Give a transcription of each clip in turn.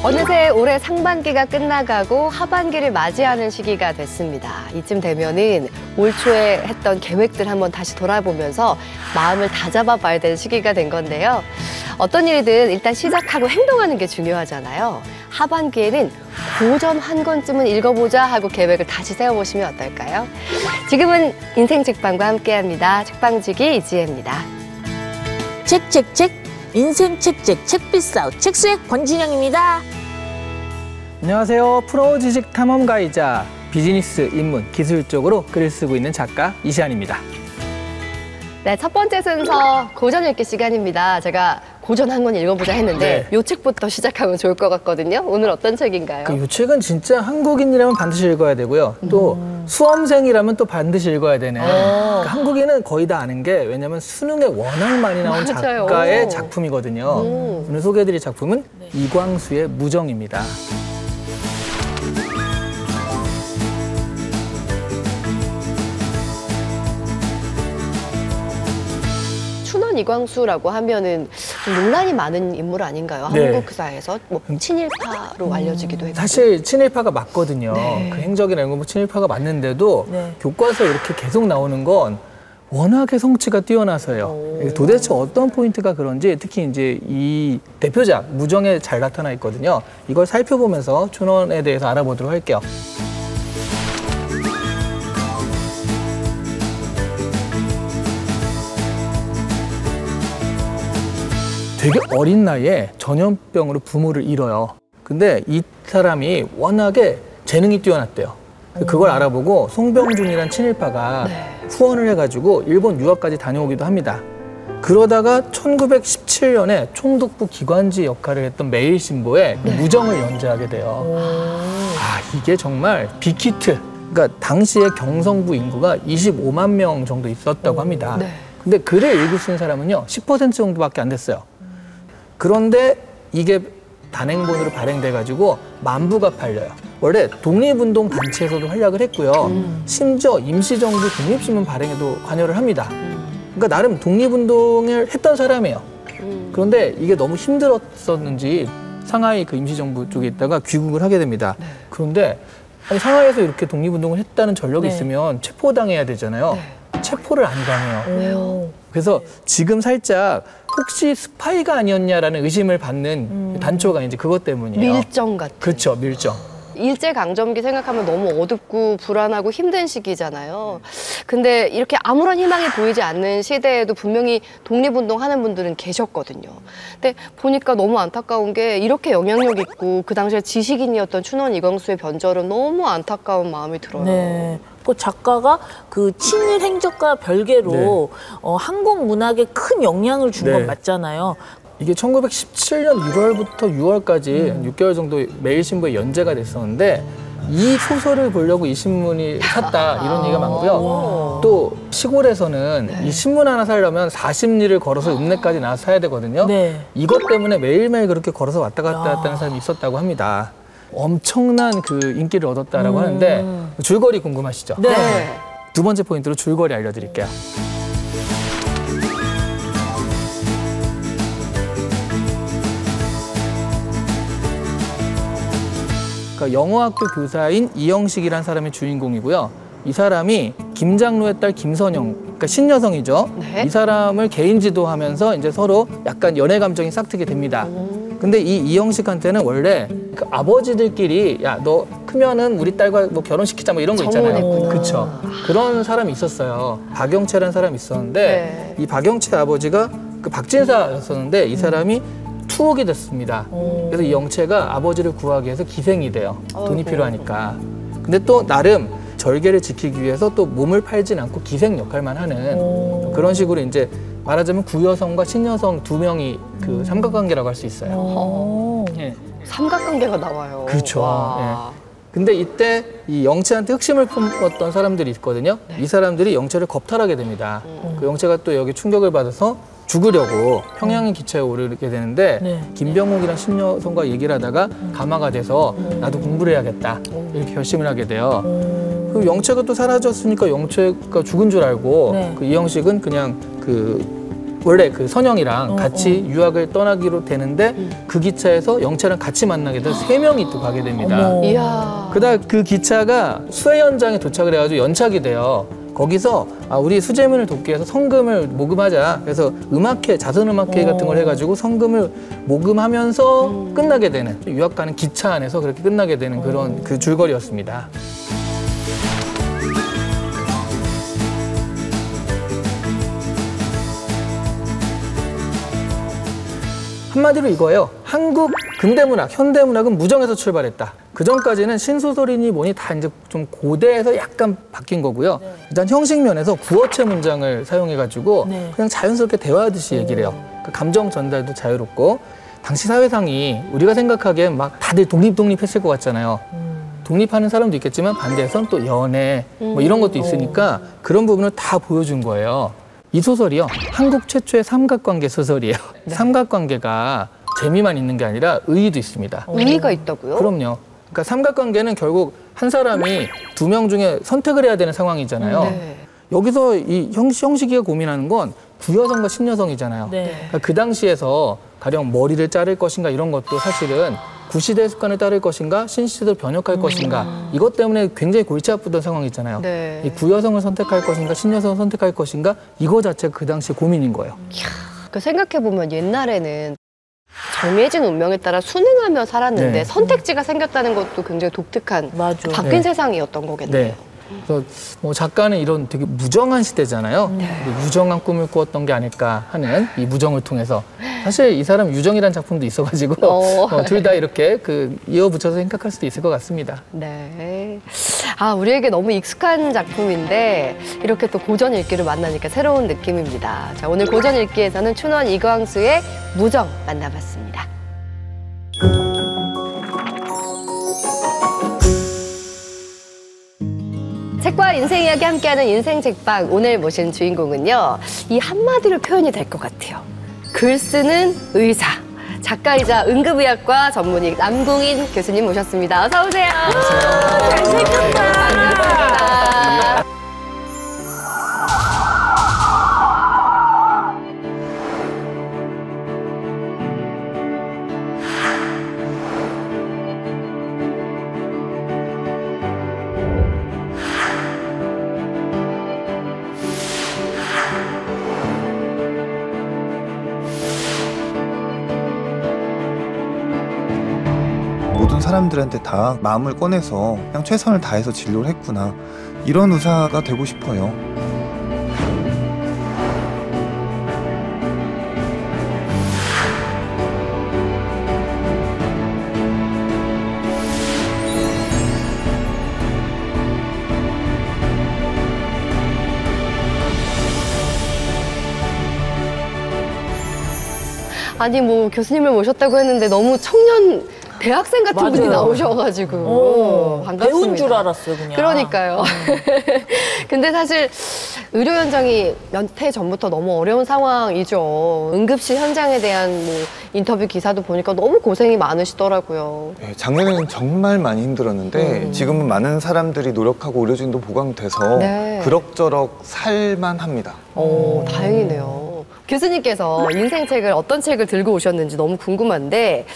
어느새 올해 상반기가 끝나가고 하반기를 맞이하는 시기가 됐습니다. 이쯤 되면은 올 초에 했던 계획들 한번 다시 돌아보면서 마음을 다잡아 봐야 되는 시기가 된 건데요. 어떤 일이든 일단 시작하고 행동하는 게 중요하잖아요. 하반기에는 고전 한 권쯤은 읽어보자 하고 계획을 다시 세워보시면 어떨까요? 지금은 인생 책방과 함께합니다. 책방지기 이지혜입니다. 책 인생 책비싸우 책수액 권진영입니다. 안녕하세요. 프로 지식 탐험가이자 비즈니스 입문 기술 쪽으로 글을 쓰고 있는 작가 이시안입니다. 네, 첫 번째 순서 고전 읽기 시간입니다. 제가 고전 한 권 읽어보자 했는데 이 책부터 시작하면 좋을 것 같거든요. 오늘 어떤 책인가요? 이 책은 진짜 한국인이라면 반드시 읽어야 되고요. 또 수험생이라면 또 반드시 읽어야 되는. 그러니까 한국인은 거의 다 아는 게 왜냐하면 수능에 워낙 많이 나온 맞아요. 작가의 작품이거든요. 오늘 소개해드릴 작품은 이광수의 무정입니다. 춘원 이광수라고 하면은 좀 논란이 많은 인물 아닌가요? 네. 한국사에서 뭐 친일파로 알려지기도 했고. 사실 친일파가 맞거든요. 네. 그 행적이나 이런 거 친일파가 맞는데도 네. 교과서에 이렇게 계속 나오는 건 워낙에 성취가 뛰어나서요. 도대체 어떤 포인트가 그런지 특히 이제 이 대표작 무정에 잘 나타나 있거든요. 이걸 살펴보면서 춘원에 대해서 알아보도록 할게요. 되게 어린 나이에 전염병으로 부모를 잃어요. 근데 이 사람이 워낙에 재능이 뛰어났대요. 그걸 알아보고 송병준이란 친일파가 후원을 해가지고 일본 유학까지 다녀오기도 합니다. 그러다가 1917년에 총독부 기관지 역할을 했던 매일신보에 무정을 연재하게 돼요. 아, 이게 정말 빅히트. 그러니까 당시에 경성부 인구가 25만 명 정도 있었다고 합니다. 근데 글을 읽을 수 있는 사람은요 10% 정도밖에 안 됐어요. 그런데 이게 단행본으로 발행돼가지고 만부가 팔려요. 원래 독립운동 단체에서도 활약을 했고요. 심지어 임시정부 독립신문 발행에도 관여를 합니다. 그러니까 나름 독립운동을 했던 사람이에요. 그런데 이게 너무 힘들었었는지 상하이 그 임시정부 쪽에 있다가 귀국을 하게 됩니다. 그런데 아니, 상하이에서 이렇게 독립운동을 했다는 전력이 있으면 체포당해야 되잖아요. 체포를 안 당해요. 왜요? 그래서 지금 살짝 혹시 스파이가 아니었냐라는 의심을 받는 단초가 이제 그것 때문이에요. 밀정 같은. 그렇죠, 밀정. 일제강점기 생각하면 너무 어둡고 불안하고 힘든 시기잖아요. 근데 이렇게 아무런 희망이 보이지 않는 시대에도 분명히 독립운동 하는 분들은 계셨거든요. 근데 보니까 너무 안타까운 게 이렇게 영향력 있고 그 당시에 지식인이었던 춘원 이광수의 변절은 너무 안타까운 마음이 들어요. 네. 그 작가가 그 친일 행적과 별개로 한국 문학에 큰 영향을 준 건 맞잖아요. 이게 1917년 1월부터 6월까지 6개월 정도 매일신부에 연재가 됐었는데 이 소설을 보려고 이 신문이 샀다 이런 얘기가 많고요. 또 시골에서는 이 신문 하나 사려면 40리를 걸어서 읍내까지 나와서 사야 되거든요. 이것 때문에 매일매일 그렇게 걸어서 왔다 갔다 했다는 사람이 있었다고 합니다. 엄청난 그 인기를 얻었다라고 하는데 줄거리 궁금하시죠? 네. 두 번째 포인트로 줄거리 알려드릴게요. 그러니까 영어학교 교사인 이영식이라는 사람이 주인공이고요. 이 사람이 김장로의 딸 김선영, 그러니까 신여성이죠. 이 사람을 개인 지도하면서 이제 서로 약간 연애 감정이 싹트게 됩니다. 근데 이 이영식한테는 원래 그 아버지들끼리 야, 너 크면은 우리 딸과 뭐 결혼시키자 뭐 이런 거 있잖아요. 정혼했구나. 그렇죠. 그런 사람이 있었어요. 박영채라는 사람이 있었는데 이 박영채 아버지가 그 박진사였었는데 이 사람이 투옥이 됐습니다. 그래서 이 영채가 아버지를 구하기 위해서 기생이 돼요. 돈이 필요하니까. 근데 또 나름 절개를 지키기 위해서 또 몸을 팔진 않고 기생 역할만 하는 그런 식으로 이제 말하자면 구여성과 신여성 두 명이 그 삼각관계라고 할 수 있어요. 예. 삼각관계가 나와요. 그렇죠. 와. 예. 근데 이때 이 영채한테 흑심을 품었던 사람들이 있거든요. 이 사람들이 영채를 겁탈하게 됩니다. 그 영채가 또 여기 충격을 받아서 죽으려고 평양의 기차에 오르게 되는데 김병옥이랑 신여성과 얘기를 하다가 감화가 돼서 나도 공부를 해야겠다 이렇게 결심을 하게 돼요. 그 영채가 또 사라졌으니까 영채가 죽은 줄 알고 그 이영식은 그냥 그 원래 그 선영이랑 같이 유학을 떠나기로 되는데 그 기차에서 영채랑 같이 만나게 돼서 3명이 또 가게 됩니다. 어머. 이야. 그다음 그 기차가 수해 현장에 도착을 해가지고 연착이 돼요. 거기서 우리 수재민을 돕기 위해서 성금을 모금하자. 그래서 음악회, 자선음악회 같은 걸 해가지고 성금을 모금하면서 끝나게 되는, 유학 가는 기차 안에서 그렇게 끝나게 되는 그런 그 줄거리였습니다. 한마디로 이거예요. 한국 근대문학, 현대문학은 무정에서 출발했다. 그 전까지는 신소설이니 뭐니 다 이제 좀 고대에서 약간 바뀐 거고요. 일단 형식 면에서 구어체 문장을 사용해가지고 그냥 자연스럽게 대화하듯이 얘기를 해요. 그 감정 전달도 자유롭고, 당시 사회상이 우리가 생각하기엔 막 다들 독립했을 것 같잖아요. 독립하는 사람도 있겠지만 반대에선 또 연애 뭐 이런 것도 있으니까 그런 부분을 다 보여준 거예요. 이 소설이요, 한국 최초의 삼각관계 소설이에요. 삼각관계가 재미만 있는 게 아니라 의의도 있습니다. 의의가 있다고요? 그럼요. 그러니까 삼각관계는 결국 한 사람이 2명 중에 선택을 해야 되는 상황이잖아요. 네. 여기서 이 형식이가 고민하는 건 구여성과 신여성이잖아요. 그러니까 그 당시에서 가령 머리를 자를 것인가 이런 것도 사실은 구시대 습관을 따를 것인가 신시대로 변혁할 것인가, 이것 때문에 굉장히 골치 아프던 상황이 있잖아요. 네. 이 구여성을 선택할 것인가 신여성을 선택할 것인가, 이거 자체가 그 당시 고민인 거예요. 그 생각해보면 옛날에는 정해진 운명에 따라 순응하며 살았는데 네. 선택지가 생겼다는 것도 굉장히 독특한 맞아. 바뀐 네. 세상이었던 거겠네요. 네. 그래서 뭐 작가는 이런 되게 무정한 시대잖아요. 유정한 꿈을 꾸었던 게 아닐까 하는 이 무정을 통해서, 사실 이 사람 유정이라는 작품도 있어가지고 둘 다 이렇게 그 이어붙여서 생각할 수도 있을 것 같습니다. 네. 우리에게 너무 익숙한 작품인데 이렇게 또 고전 읽기를 만나니까 새로운 느낌입니다. 자, 오늘 고전 읽기에서는 춘원 이광수의 무정 만나봤습니다. 책과 인생 이야기 함께하는 인생 책방, 오늘 모신 주인공은요, 이 한마디로 표현이 될 것 같아요. 글 쓰는 의사, 작가이자 응급의학과 전문의 남궁인 교수님 모셨습니다. 어서 오세요. 잘생겼다. 반갑습니다. 모든 사람들한테 다 마음을 꺼내서 그냥 최선을 다해서 진료를 했구나, 이런 의사가 되고 싶어요. 아니 뭐 교수님을 모셨다고 했는데 너무 청년 대학생 같은 분이 맞아요. 나오셔가지고 반갑습니다. 배운 줄 알았어요, 그냥. 그러니까요. 근데 사실 의료 현장이 몇 해 전부터 너무 어려운 상황이죠. 응급실 현장에 대한 뭐 인터뷰 기사도 보니까 너무 고생이 많으시더라고요. 네, 작년에는 정말 많이 힘들었는데 지금은 많은 사람들이 노력하고 의료진도 보강돼서 네. 그럭저럭 살만합니다. 다행이네요. 교수님께서 인생책을 어떤 책을 들고 오셨는지 너무 궁금한데,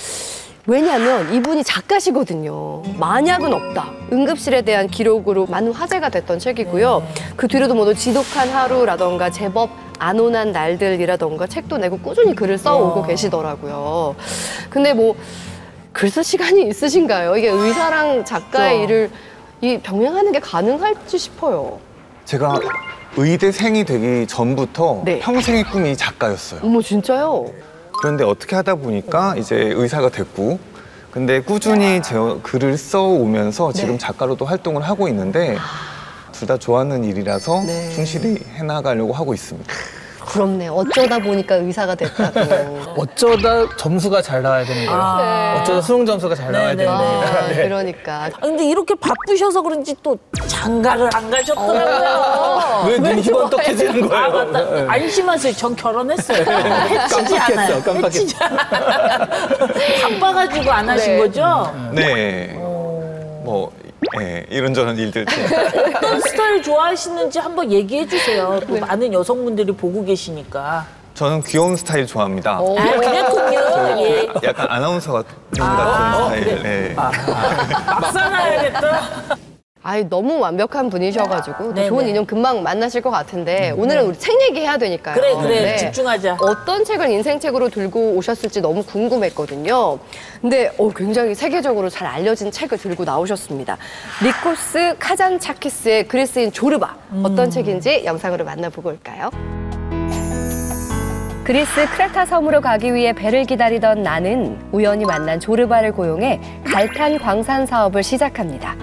왜냐하면 이분이 작가시거든요. 만약은 없다. 응급실에 대한 기록으로 많은 화제가 됐던 책이고요. 그 뒤로도 뭐 지독한 하루라던가 제법 안 온한 날들이라던가 책도 내고 꾸준히 글을 써오고 계시더라고요. 근데 뭐 글 쓸 시간이 있으신가요? 이게 의사랑 작가의 일을 병행하는 게 가능할지 싶어요. 제가 의대생이 되기 전부터 네. 평생의 꿈이 작가였어요. 어머, 진짜요? 그런데 어떻게 하다 보니까 이제 의사가 됐고, 근데 꾸준히 제 글을 써오면서 지금 작가로도 활동을 하고 있는데, 둘 다 좋아하는 일이라서 네. 충실히 해나가려고 하고 있습니다. 부럽네요. 어쩌다 보니까 의사가 됐다고. 어쩌다 점수가 잘 나와야 되는 거예요. 네. 어쩌다 수능 점수가 잘 나와야 되는 겁니다. 네. 그러니까. 근데 이렇게 바쁘셔서 그런지 또 장가를 안 가셨더라고요. 왜 눈이 희번떡해지는 거예요? 아, 맞다. 안심하세요. 전 결혼했어요. 해치지 않아요. 깜빡했어. 해치지 바빠가지고 안 하신 네. 거죠? 네. 뭐, 이런저런 일들. 어떤 스타일 좋아하시는지 한번 얘기해 주세요. 또 많은 여성분들이 보고 계시니까. 저는 귀여운 스타일 좋아합니다. 그랬군요. 예. 약간 아나운서 같은 스타일. 네. 막 살아야겠다. 아이, 너무 완벽한 분이셔가지고 또 네네. 좋은 인연 금방 만나실 것 같은데 오늘은 우리 책 얘기해야 되니까요. 그래 네. 집중하자. 어떤 책을 인생책으로 들고 오셨을지 너무 궁금했거든요. 근데 굉장히 세계적으로 잘 알려진 책을 들고 나오셨습니다. 니코스 카잔차키스의 그리스인 조르바. 어떤 책인지 영상으로 만나보고 올까요? 그리스 크레타 섬으로 가기 위해 배를 기다리던 나는 우연히 만난 조르바를 고용해 갈탄 광산 사업을 시작합니다.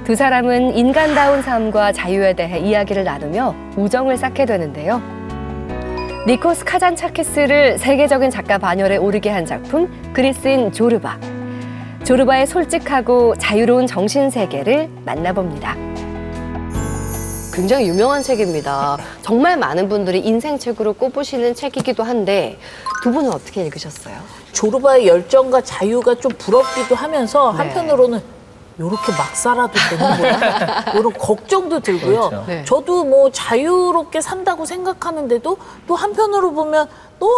두 사람은 인간다운 삶과 자유에 대해 이야기를 나누며 우정을 쌓게 되는데요. 니코스 카잔차키스를 세계적인 작가 반열에 오르게 한 작품 그리스인 조르바. 조르바의 솔직하고 자유로운 정신세계를 만나봅니다. 굉장히 유명한 책입니다. 정말 많은 분들이 인생책으로 꼽으시는 책이기도 한데 두 분은 어떻게 읽으셨어요? 조르바의 열정과 자유가 좀 부럽기도 하면서 네. 한편으로는 요렇게 막 살아도 되는 거야? 이런 걱정도 들고요. 그렇죠. 네. 저도 뭐 자유롭게 산다고 생각하는데도 또 한편으로 보면 너무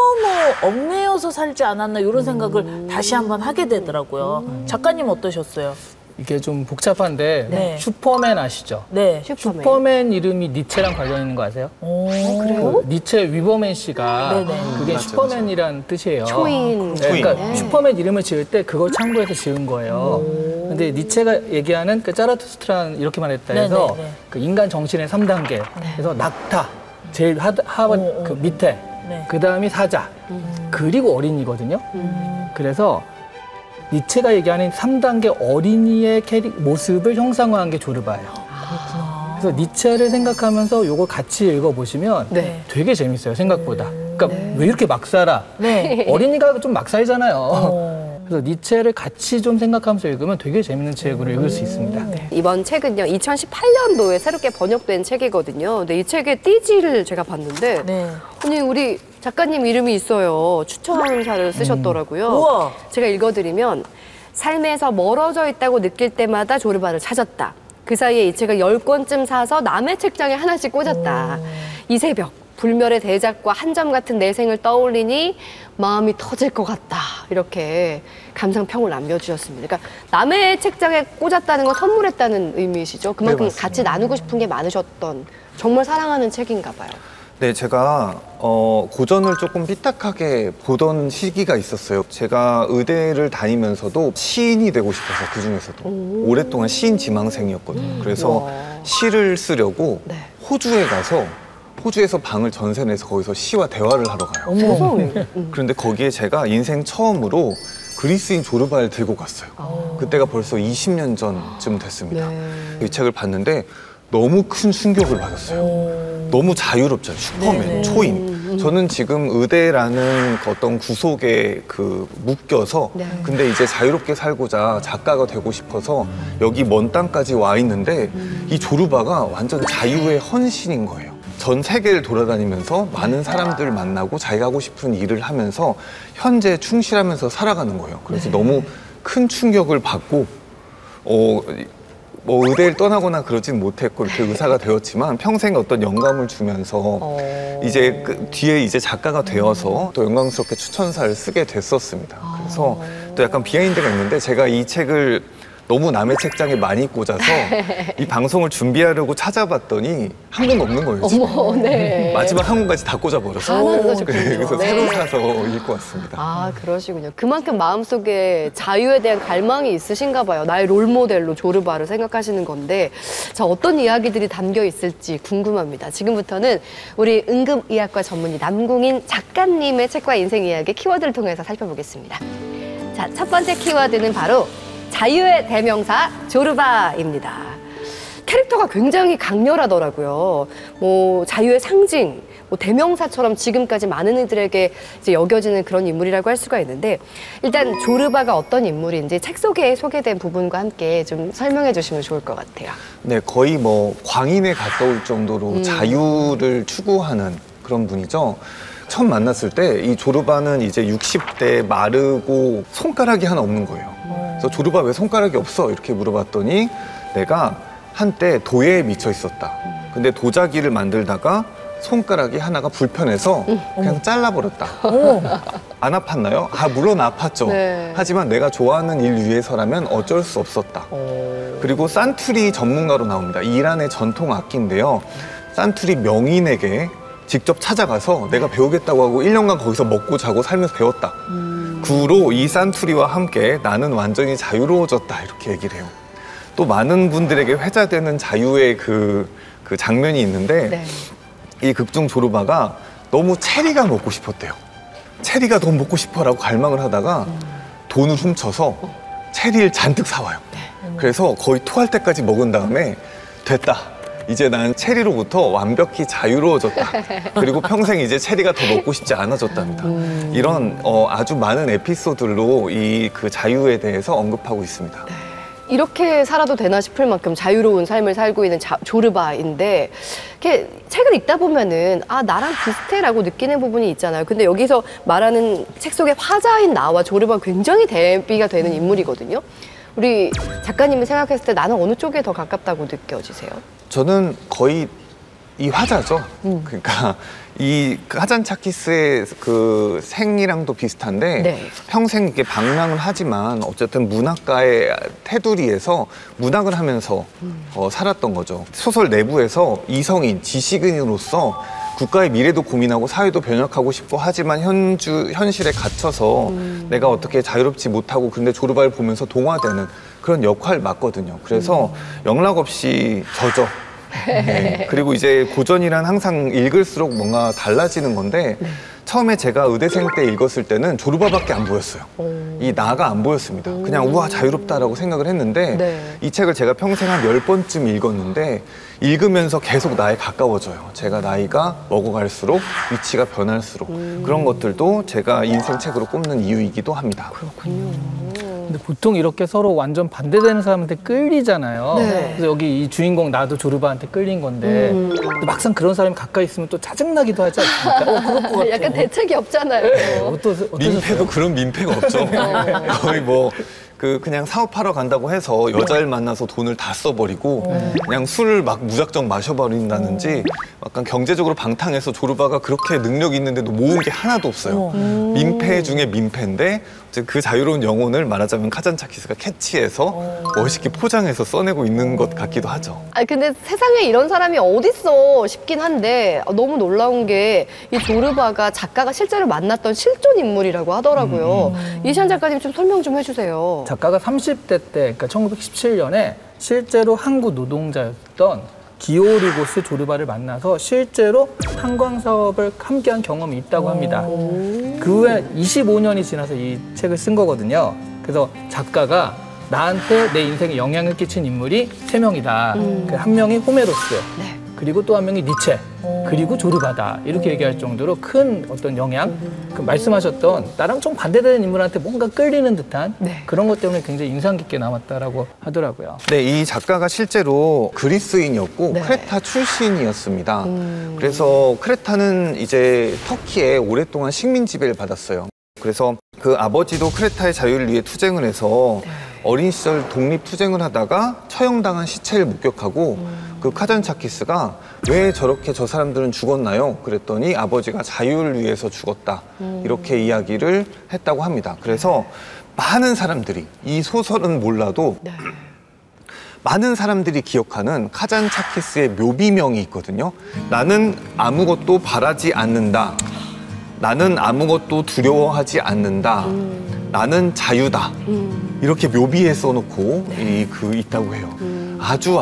얽매여서 살지 않았나 이런 생각을 다시 한번 하게 되더라고요. 작가님 어떠셨어요? 이게 좀 복잡한데 네. 슈퍼맨 아시죠? 네. 슈퍼맨 이름이 니체랑 관련 있는 거 아세요? 그래요? 그 니체 위버맨 씨가 네네. 그게 맞아, 슈퍼맨이란 뜻이에요. 초인. 네, 그러니까 초인. 슈퍼맨 이름을 지을 때 그걸 참고해서 지은 거예요. 근데 니체가 얘기하는 그 짜라투스트라는 이렇게 말했다 해서 네네네. 그 인간 정신의 3단계. 그래서 낙타, 제일 하원 그 밑에, 네. 그 다음이 사자, 그리고 어린이거든요. 그래서 니체가 얘기하는 3단계 어린이의 모습을 형상화한 게 조르바예요. 그래서 니체를 생각하면서 이걸 같이 읽어보시면 네. 되게 재밌어요, 생각보다. 그러니까 왜 이렇게 막 살아? 네. 어린이가 좀 막 살잖아요. 그래서 니체를 같이 좀 생각하면서 읽으면 되게 재밌는 책으로 읽을 수 있습니다. 이번 책은요, 2018년도에 새롭게 번역된 책이거든요. 근데 이 책의 띠지를 제가 봤는데, 네. 아니, 우리 작가님 이름이 있어요. 추천사를 쓰셨더라고요. 우와. 제가 읽어드리면, 삶에서 멀어져 있다고 느낄 때마다 조르바를 찾았다. 그 사이에 이 책을 10권쯤 사서 남의 책장에 하나씩 꽂았다. 이 새벽, 불멸의 대작과 한 점 같은 내 생을 떠올리니 마음이 터질 것 같다. 이렇게 감상평을 남겨주셨습니다. 그러니까 남의 책장에 꽂았다는 건 선물했다는 의미이시죠? 그만큼 네, 맞습니다. 같이 나누고 싶은 게 많으셨던 정말 사랑하는 책인가 봐요. 네, 제가 고전을 조금 삐딱하게 보던 시기가 있었어요. 제가 의대를 다니면서도 시인이 되고 싶어서 그중에서도 오랫동안 시인 지망생이었거든요. 그래서 와. 시를 쓰려고 네. 호주에 가서 호주에서 방을 전세 내서 거기서 시와 대화를 하러 가요. 세상에. 그런데 거기에 제가 인생 처음으로 그리스인 조르바를 들고 갔어요. 그때가 벌써 20년 전쯤 됐습니다. 네. 이 책을 봤는데 너무 큰 충격을 받았어요. 너무 자유롭잖아요. 슈퍼맨, 네네. 초인. 저는 지금 의대라는 어떤 구속에 묶여서 네. 근데 이제 자유롭게 살고자 작가가 되고 싶어서 여기 먼 땅까지 와 있는데 이 조르바가 완전 자유의 헌신인 거예요. 전 세계를 돌아다니면서 많은 사람들 만나고 자기가 하고 싶은 일을 하면서 현재 충실하면서 살아가는 거예요. 그래서 너무 큰 충격을 받고 뭐 의대를 떠나거나 그러진 못했고 이렇게 의사가 되었지만 평생 어떤 영감을 주면서 이제 그 뒤에 이제 작가가 되어서 또 영광스럽게 추천사를 쓰게 됐었습니다. 그래서 또 약간 비하인드가 있는데 제가 이 책을 너무 남의 책장에 많이 꽂아서 이 방송을 준비하려고 찾아봤더니 한 권 없는 거예요. 지금. 어머, 네. 마지막 한 권까지 다 꽂아버렸어요. 하나도 사셨군요. 그래서 네. 새로 사서 읽고 왔습니다. 아, 그러시군요. 그만큼 마음속에 자유에 대한 갈망이 있으신가 봐요. 나의 롤모델로 조르바를 생각하시는 건데, 자, 어떤 이야기들이 담겨 있을지 궁금합니다. 지금부터는 우리 응급의학과 전문의 남궁인 작가님의 책과 인생 이야기 키워드를 통해서 살펴보겠습니다. 자, 첫 번째 키워드는 바로 자유의 대명사 조르바입니다. 캐릭터가 굉장히 강렬하더라고요. 뭐 자유의 상징, 뭐 대명사처럼 지금까지 많은 이들에게 이제 여겨지는 그런 인물이라고 할 수가 있는데, 일단 조르바가 어떤 인물인지 책 속에 소개된 부분과 함께 좀 설명해 주시면 좋을 것 같아요. 네, 거의 뭐 광인에 가까울 정도로 자유를 추구하는 그런 분이죠. 처음 만났을 때 이 조르바는 이제 60대 마르고 손가락이 하나 없는 거예요. 그래서 조르바 왜 손가락이 없어? 이렇게 물어봤더니 내가 한때 도예에 미쳐 있었다. 근데 도자기를 만들다가 손가락이 하나가 불편해서 그냥 잘라버렸다. 안 아팠나요? 물론 아팠죠. 네. 하지만 내가 좋아하는 일 위해서라면 어쩔 수 없었다. 그리고 산투리 전문가로 나옵니다. 이란의 전통 악기인데요. 산투리 명인에게 직접 찾아가서 내가 배우겠다고 하고 1년간 거기서 먹고 자고 살면서 배웠다. 그 후로 이 산투리와 함께 나는 완전히 자유로워졌다. 이렇게 얘기를 해요. 또 많은 분들에게 회자되는 자유의 그 장면이 있는데 네. 이 극중 조르바가 너무 체리가 먹고 싶었대요. 체리가 너무 먹고 싶어라고 갈망을 하다가 돈을 훔쳐서 체리를 잔뜩 사와요. 그래서 거의 토할 때까지 먹은 다음에 됐다. 이제 난 체리로부터 완벽히 자유로워졌다. 그리고 평생 이제 체리가 더 먹고 싶지 않아졌답니다. 이런 아주 많은 에피소드로 이 그 자유에 대해서 언급하고 있습니다. 이렇게 살아도 되나 싶을 만큼 자유로운 삶을 살고 있는 조르바인데 이렇게 책을 읽다 보면은 아 나랑 비슷해라고 느끼는 부분이 있잖아요. 근데 여기서 말하는 책 속의 화자인 나와 조르바가 굉장히 대비가 되는 인물이거든요. 우리 작가님이 생각했을 때 나는 어느 쪽에 더 가깝다고 느껴지세요? 저는 거의 이 화자죠. 그러니까 이 카잔차키스의 그 생이랑도 비슷한데 네. 평생 이렇게 방랑을 하지만 어쨌든 문학가의 테두리에서 문학을 하면서 살았던 거죠. 소설 내부에서 이성인, 지식인으로서 국가의 미래도 고민하고 사회도 변혁하고 싶어 하지만 현실에 갇혀서 내가 어떻게 자유롭지 못하고 근데 조르바를 보면서 동화되는 그런 역할을 맡거든요. 그래서 영락 없이 저죠. 네. 그리고 이제 고전이란 항상 읽을수록 뭔가 달라지는 건데 처음에 제가 의대생 때 읽었을 때는 조르바밖에 안 보였어요. 이 나가 안 보였습니다. 그냥 우와 자유롭다라고 생각을 했는데 네. 이 책을 제가 평생 한 10번쯤 읽었는데 읽으면서 계속 나에 가까워져요. 제가 나이가 먹어갈수록 위치가 변할수록 그런 것들도 제가 인생 책으로 꼽는 이유이기도 합니다. 그렇군요. 근데 보통 이렇게 서로 완전 반대되는 사람한테 끌리잖아요. 네. 그래서 여기 이 주인공 나도 조르바한테 끌린 건데 근데 막상 그런 사람이 가까이 있으면 또 짜증나기도 하지 않습니까? 그럴 것 같아요. 약간 대책이 없잖아요. 어떠셨어요? 민폐도 그런 민폐가 없죠. 거의 뭐 그냥 사업하러 간다고 해서 여자를 만나서 돈을 다 써버리고 그냥 술을 막 무작정 마셔버린다든지 약간 경제적으로 방탕해서 조르바가 그렇게 능력이 있는데도 모은 게 하나도 없어요. 민폐 중에 민폐인데 이제 그 자유로운 영혼을 말하자면 카잔차키스가 캐치해서 멋있게 포장해서 써내고 있는 것 같기도 하죠. 아 근데 세상에 이런 사람이 어딨어 싶긴 한데 너무 놀라운 게 이 조르바가 작가가 실제로 만났던 실존 인물이라고 하더라고요. 이시안 작가님 좀 설명 좀 해주세요. 작가가 30대 때, 그러니까 1917년에 실제로 항구 노동자였던 기오리고스 조르바를 만나서 실제로 탄광 사업을 함께한 경험이 있다고 합니다. 그 후에 25년이 지나서 이 책을 쓴 거거든요. 그래서 작가가 나한테 내 인생에 영향을 끼친 인물이 3명이다. 그 한 명이 호메로스, 네. 그리고 또 한 명이 니체, 그리고 조르바다. 이렇게 얘기할 정도로 큰 어떤 영향, 그 말씀하셨던 나랑 좀 반대되는 인물한테 뭔가 끌리는 듯한 네. 그런 것 때문에 굉장히 인상 깊게 남았다라고 하더라고요. 네, 이 작가가 실제로 그리스인이었고 네. 크레타 출신이었습니다. 그래서 크레타는 이제 터키에 오랫동안 식민 지배를 받았어요. 그래서 그 아버지도 크레타의 자유를 위해 투쟁을 해서 어린 시절 독립 투쟁을 하다가 처형당한 시체를 목격하고 그 카잔차키스가 왜 저렇게 저 사람들은 죽었나요? 그랬더니 아버지가 자유를 위해서 죽었다. 이렇게 이야기를 했다고 합니다. 그래서 많은 사람들이 이 소설은 몰라도 많은 사람들이 기억하는 카잔차키스의 묘비명이 있거든요. 나는 아무것도 바라지 않는다. 나는 아무것도 두려워하지 않는다. 나는 자유다. 이렇게 묘비에 써놓고 있다고 해요. 아주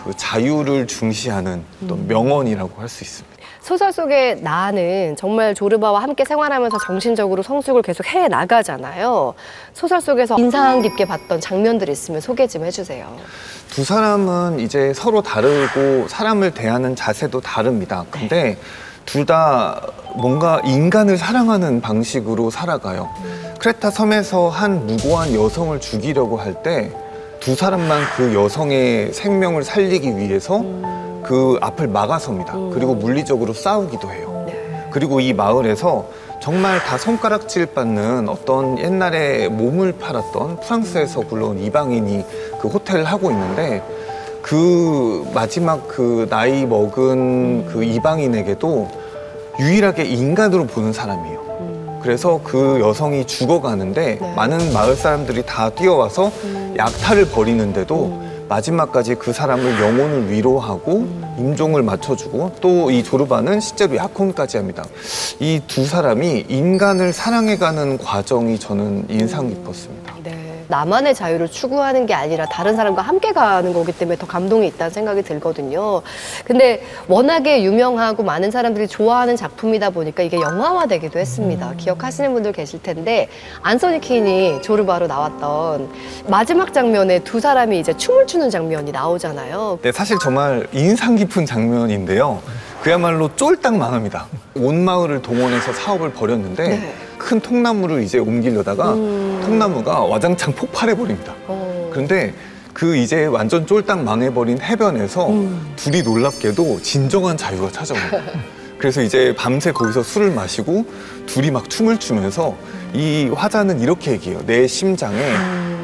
그 자유를 중시하는 어떤 명언이라고 할 수 있습니다. 소설 속의 나는 정말 조르바와 함께 생활하면서 정신적으로 성숙을 계속 해 나가잖아요. 소설 속에서 인상 깊게 봤던 장면들이 있으면 소개 좀 해주세요. 두 사람은 이제 서로 다르고 사람을 대하는 자세도 다릅니다. 근데 둘 다 뭔가 인간을 사랑하는 방식으로 살아가요. 크레타 섬에서 한 무고한 여성을 죽이려고 할 때 두 사람만 그 여성의 생명을 살리기 위해서 그 앞을 막아섭니다. 그리고 물리적으로 싸우기도 해요. 그리고 이 마을에서 정말 다 손가락질 받는 어떤 옛날에 몸을 팔았던 프랑스에서 불러온 이방인이 그 호텔을 하고 있는데 그 마지막 그 나이 먹은 그 이방인에게도 유일하게 인간으로 보는 사람이에요. 그래서 그 여성이 죽어가는데 네. 많은 마을 사람들이 다 뛰어와서 약탈을 벌이는데도 마지막까지 그 사람을 영혼을 위로하고 임종을 맞춰주고 또 이 조르바는 실제로 약혼까지 합니다. 이 두 사람이 인간을 사랑해가는 과정이 저는 인상 깊었습니다. 네. 나만의 자유를 추구하는 게 아니라 다른 사람과 함께 가는 거기 때문에 더 감동이 있다는 생각이 들거든요. 근데 워낙에 유명하고 많은 사람들이 좋아하는 작품이다 보니까 이게 영화화되기도 했습니다. 기억하시는 분들 계실 텐데 안소니 퀸이 조르바로 나왔던 마지막 장면에 두 사람이 이제 춤을 추는 장면이 나오잖아요. 네, 사실 정말 인상 깊은 장면인데요. 그야말로 쫄딱 망합니다. 온 마을을 동원해서 사업을 벌였는데 네. 큰 통나무를 이제 옮기려다가 통나무가 와장창 폭발해 버립니다. 그런데 그 이제 완전 쫄딱 망해버린 해변에서 둘이 놀랍게도 진정한 자유가 찾아옵니다. 그래서 이제 밤새 거기서 술을 마시고 둘이 막 춤을 추면서 이 화자는 이렇게 얘기해요. 내 심장에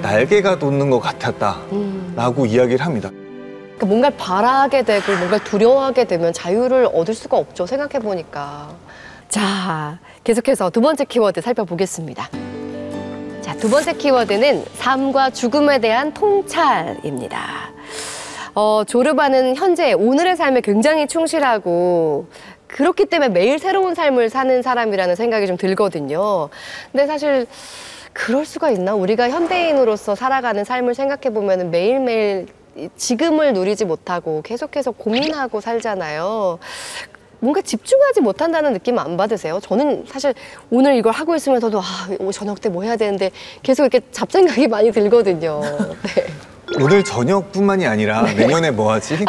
날개가 돋는 것 같았다라고 이야기를 합니다. 그러니까 뭔가를 바라게 되고 뭔가를 두려워하게 되면 자유를 얻을 수가 없죠. 생각해 보니까. 자, 계속해서 두 번째 키워드 살펴보겠습니다. 자, 두 번째 키워드는 삶과 죽음에 대한 통찰입니다. 조르바는 현재 오늘의 삶에 굉장히 충실하고 그렇기 때문에 매일 새로운 삶을 사는 사람이라는 생각이 좀 들거든요. 근데 사실 그럴 수가 있나? 우리가 현대인으로서 살아가는 삶을 생각해 보면 매일매일 지금을 누리지 못하고 계속해서 고민하고 살잖아요. 뭔가 집중하지 못한다는 느낌 안 받으세요? 저는 사실 오늘 이걸 하고 있으면서도 저녁 때 뭐 해야 되는데 계속 이렇게 잡생각이 많이 들거든요. 네. 오늘 저녁뿐만이 아니라 내년에 뭐 하지?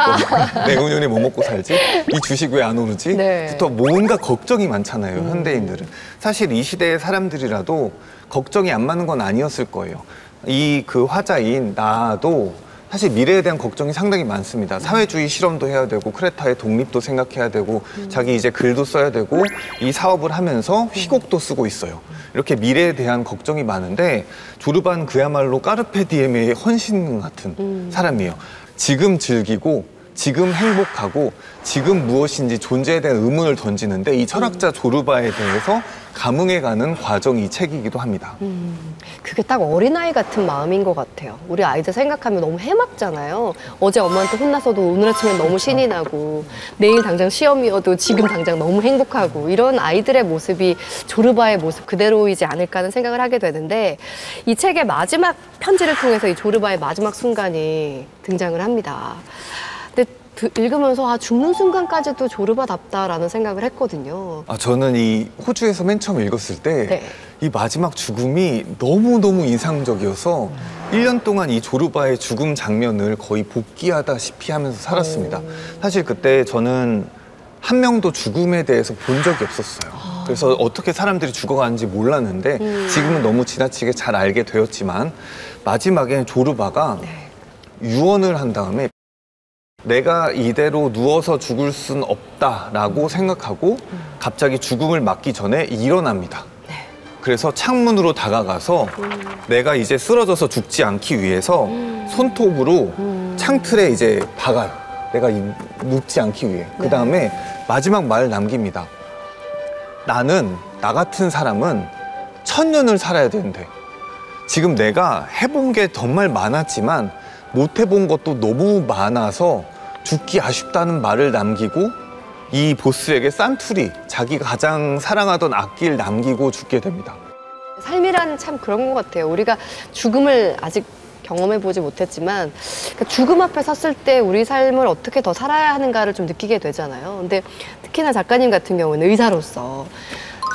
내년에 뭐 먹고 살지? 이 주식 왜 안 오르지? 네. 부터 뭔가 걱정이 많잖아요, 현대인들은. 사실 이 시대의 사람들이라도 걱정이 안 많은 건 아니었을 거예요. 이 그 화자인 나도 사실 미래에 대한 걱정이 상당히 많습니다. 사회주의 실험도 해야 되고 크레타의 독립도 생각해야 되고 자기 이제 글도 써야 되고 이 사업을 하면서 휘곡도 쓰고 있어요. 이렇게 미래에 대한 걱정이 많은데 조르바는 그야말로 까르페 디엠의 헌신 같은 사람이에요. 지금 즐기고 지금 행복하고 지금 무엇인지 존재에 대한 의문을 던지는데 이 철학자 조르바에 대해서 감흥해가는 과정이 이 책이기도 합니다. 그게 딱 어린아이 같은 마음인 것 같아요. 우리 아이들 생각하면 너무 해맑잖아요. 어제 엄마한테 혼나서도 오늘 아침에 너무 신이 나고 내일 당장 시험이어도 지금 당장 너무 행복하고 이런 아이들의 모습이 조르바의 모습 그대로이지 않을까 하는 생각을 하게 되는데 이 책의 마지막 편지를 통해서 이 조르바의 마지막 순간이 등장을 합니다. 근데 읽으면서 죽는 순간까지도 조르바답다라는 생각을 했거든요. 저는 이 호주에서 맨 처음 읽었을 때 네. 이 마지막 죽음이 너무너무 인상적이어서 1년 동안 이 조르바의 죽음 장면을 거의 복기하다시피 하면서 살았습니다. 사실 그때 저는 한 명도 죽음에 대해서 본 적이 없었어요. 그래서 어떻게 사람들이 죽어가는지 몰랐는데 지금은 너무 지나치게 잘 알게 되었지만 마지막에 조르바가 유언을 한 다음에 내가 이대로 누워서 죽을 순 없다라고 생각하고 갑자기 죽음을 맞기 전에 일어납니다. 그래서 창문으로 다가가서 내가 이제 쓰러져서 죽지 않기 위해서 손톱으로 창틀에 이제 박아요. 내가 눕지 않기 위해. 그 다음에 마지막 말을 남깁니다. 나는, 나 같은 사람은 1000년을 살아야 되는데 지금 내가 해본 게 정말 많았지만 못 해본 것도 너무 많아서 죽기 아쉽다는 말을 남기고 이 보스에게 싼투리, 자기가 가장 사랑하던 악기를 남기고 죽게 됩니다. 삶이란 참 그런 것 같아요. 우리가 죽음을 아직 경험해보지 못했지만 죽음 앞에 섰을 때 우리 삶을 어떻게 더 살아야 하는가를 좀 느끼게 되잖아요. 근데 특히나 작가님 같은 경우는 의사로서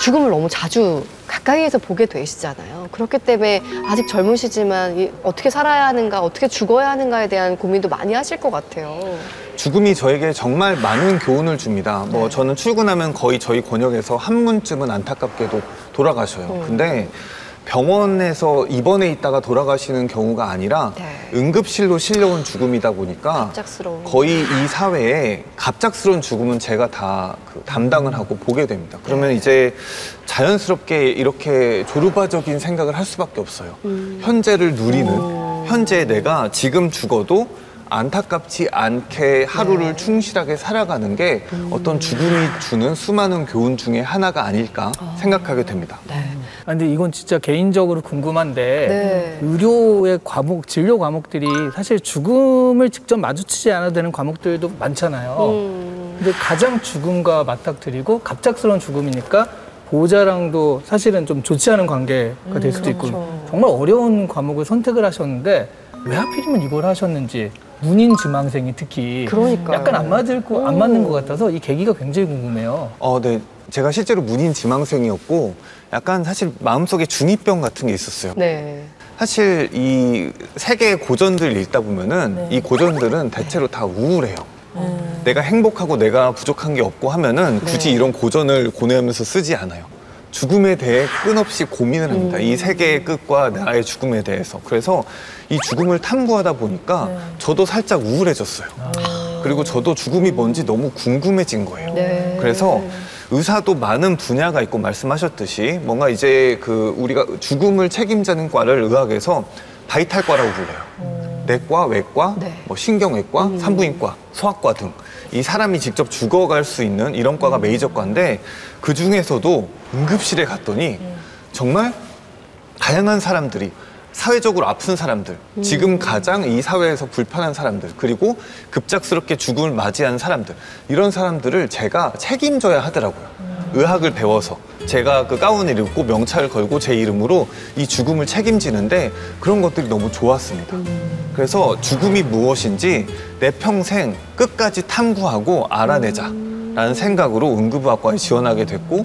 죽음을 너무 자주 가까이에서 보게 되시잖아요. 그렇기 때문에 아직 젊으시지만 어떻게 살아야 하는가, 어떻게 죽어야 하는가에 대한 고민도 많이 하실 것 같아요. 죽음이 저에게 정말 많은 교훈을 줍니다. 저는 출근하면 거의 저희 권역에서 한 분쯤은 안타깝게도 돌아가셔요. 근데 병원에서 입원해 있다가 돌아가시는 경우가 아니라 응급실로 실려온 죽음이다 보니까 갑작스러운. 거의 이 사회에 갑작스러운 죽음은 제가 다 담당을 하고 보게 됩니다. 그러면 이제 자연스럽게 이렇게 조르바적인 생각을 할 수밖에 없어요. 현재를 누리는, 현재 내가 지금 죽어도 안타깝지 않게 하루를 충실하게 살아가는 게 어떤 죽음이 주는 수많은 교훈 중에 하나가 아닐까 생각하게 됩니다. 근데 이건 진짜 개인적으로 궁금한데 네. 의료의 과목, 진료 과목들이 사실 죽음을 직접 마주치지 않아도 되는 과목들도 많잖아요. 근데 가장 죽음과 맞닥뜨리고 갑작스러운 죽음이니까 보호자랑도 사실은 좀 좋지 않은 관계가 될 수도 있고 정말 어려운 과목을 선택을 하셨는데 왜 하필이면 이걸 하셨는지 문인 지망생이 특히 그러니까요. 약간 안 맞는 것 같아서 이 계기가 굉장히 궁금해요. 네. 제가 실제로 문인 지망생이었고 약간 사실 마음속에 중2병 같은 게 있었어요. 네. 사실 이 세계의 고전들 읽다 보면은 이 고전들은 대체로 다 우울해요. 내가 행복하고 내가 부족한 게 없고 하면은 굳이 이런 고전을 고뇌하면서 쓰지 않아요. 죽음에 대해 끊없이 고민을 합니다. 이 세계의 끝과 나의 죽음에 대해서. 그래서 이 죽음을 탐구하다 보니까 저도 살짝 우울해졌어요. 그리고 저도 죽음이 뭔지 너무 궁금해진 거예요. 네. 그래서 의사도 많은 분야가 있고 말씀하셨듯이 뭔가 이제 그 우리가 죽음을 책임지는 과를 의학에서 바이탈과라고 불러요. 내과, 외과, 네. 뭐 신경외과, 산부인과, 소아과 등 이 사람이 직접 죽어갈 수 있는 이런 과가 메이저과인데 그 중에서도 응급실에 갔더니 정말 다양한 사람들이 사회적으로 아픈 사람들, 지금 가장 이 사회에서 불편한 사람들, 그리고 급작스럽게 죽음을 맞이한 사람들, 이런 사람들을 제가 책임져야 하더라고요. 의학을 배워서 제가 그 가운을 입고 명찰을 걸고 제 이름으로 이 죽음을 책임지는데 그런 것들이 너무 좋았습니다. 그래서 죽음이 무엇인지 내 평생 끝까지 탐구하고 알아내자라는 생각으로 응급의학과에 지원하게 됐고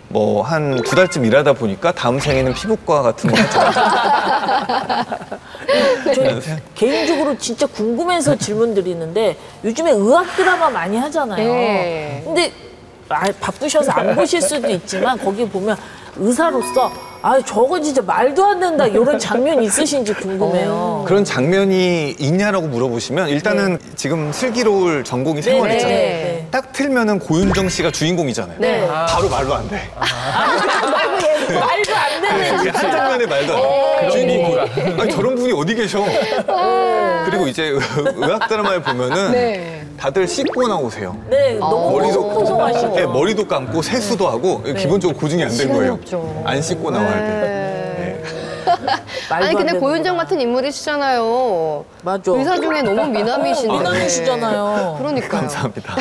뭐 한 2달쯤 일하다 보니까 다음 생에는 피부과 같은 거 하자. 저는 개인적으로 진짜 궁금해서 질문 드리는데 요즘에 의학 드라마 많이 하잖아요. 네. 근데 바쁘셔서 안 보실 수도 있지만 거기 보면 의사로서 저거 진짜 말도 안 된다 이런 장면 있으신지 궁금해요. 그런 장면이 있냐라고 물어보시면 일단은 지금 슬기로울 전공이 생활이잖아요. 네. 딱 틀면은 고윤정 씨가 주인공이잖아요. 네. 바로 말도 안 돼. 말도 안 되는 한 장면에 말도 안 돼. 주인공이라. 아니 저런 분이 어디 계셔? 그리고 이제 의학 드라마에 보면은 네. 다들 씻고 나오세요. 네, 너무 포송포송하시고. 네, 머리도 감고 세수도 하고 기본적으로 고증이 안 된 시간이 거예요. 없죠. 안 씻고 나와야 돼. 네. 말도 아니 안 근데 되는 고윤정 거야. 같은 인물이시잖아요. 맞아. 의사 중에 너무 미남이신데. 미남이시잖아요. 그러니까요. 감사합니다.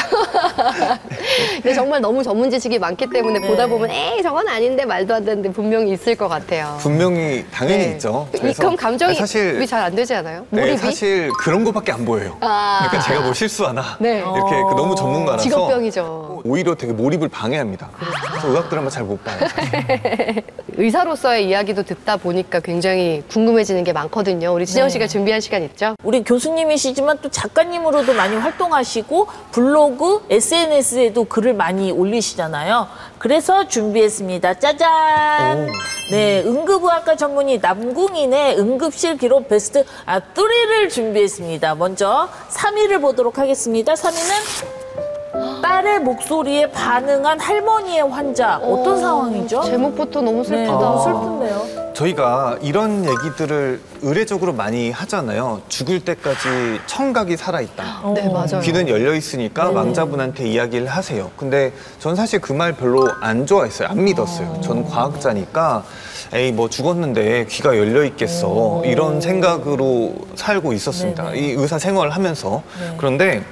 근데 정말 너무 전문 지식이 많기 때문에 보다 보면 에이 저건 아닌데 말도 안 되는데 분명히 있을 것 같아요. 분명히 당연히 네. 있죠. 그럼 감정이 사실 잘 안 되지 않아요? 네, 몰입이? 사실 그런 거밖에 안 보여요. 그러니까 제가 뭐 실수하나 네. 이렇게 그 너무 전문가라서 직업병이죠. 오히려 되게 몰입을 방해합니다. 그래서 의학 드라마 잘 못 봐요. 사실. 의사로서의 이야기도 듣다 보니까 굉장히 궁금해지는 게 많거든요. 우리 지정 씨가 준비한 시간 있죠? 우리 교수님이시지만 또 작가님으로도 많이 활동하시고 블로그, SNS에도 글을 많이 올리시잖아요. 그래서 준비했습니다. 짜잔! 네, 응급의학과 전문의 남궁인의 응급실 기록 베스트 3를 준비했습니다. 먼저 3위를 보도록 하겠습니다. 3위는 딸의 목소리에 반응한 할머니의 환자. 어떤 상황이죠? 제목부터 너무 슬프다. 네, 너무 슬픈데요. 저희가 이런 얘기들을 의례적으로 많이 하잖아요. 죽을 때까지 청각이 살아있다. 네, 맞아요. 귀는 열려 있으니까 왕자분한테 이야기를 하세요. 근데 전 사실 그 말 별로 안 좋아했어요. 안 믿었어요. 저는 과학자니까 에이 뭐 죽었는데 귀가 열려 있겠어. 이런 생각으로 살고 있었습니다. 이 의사 생활을 하면서. 그런데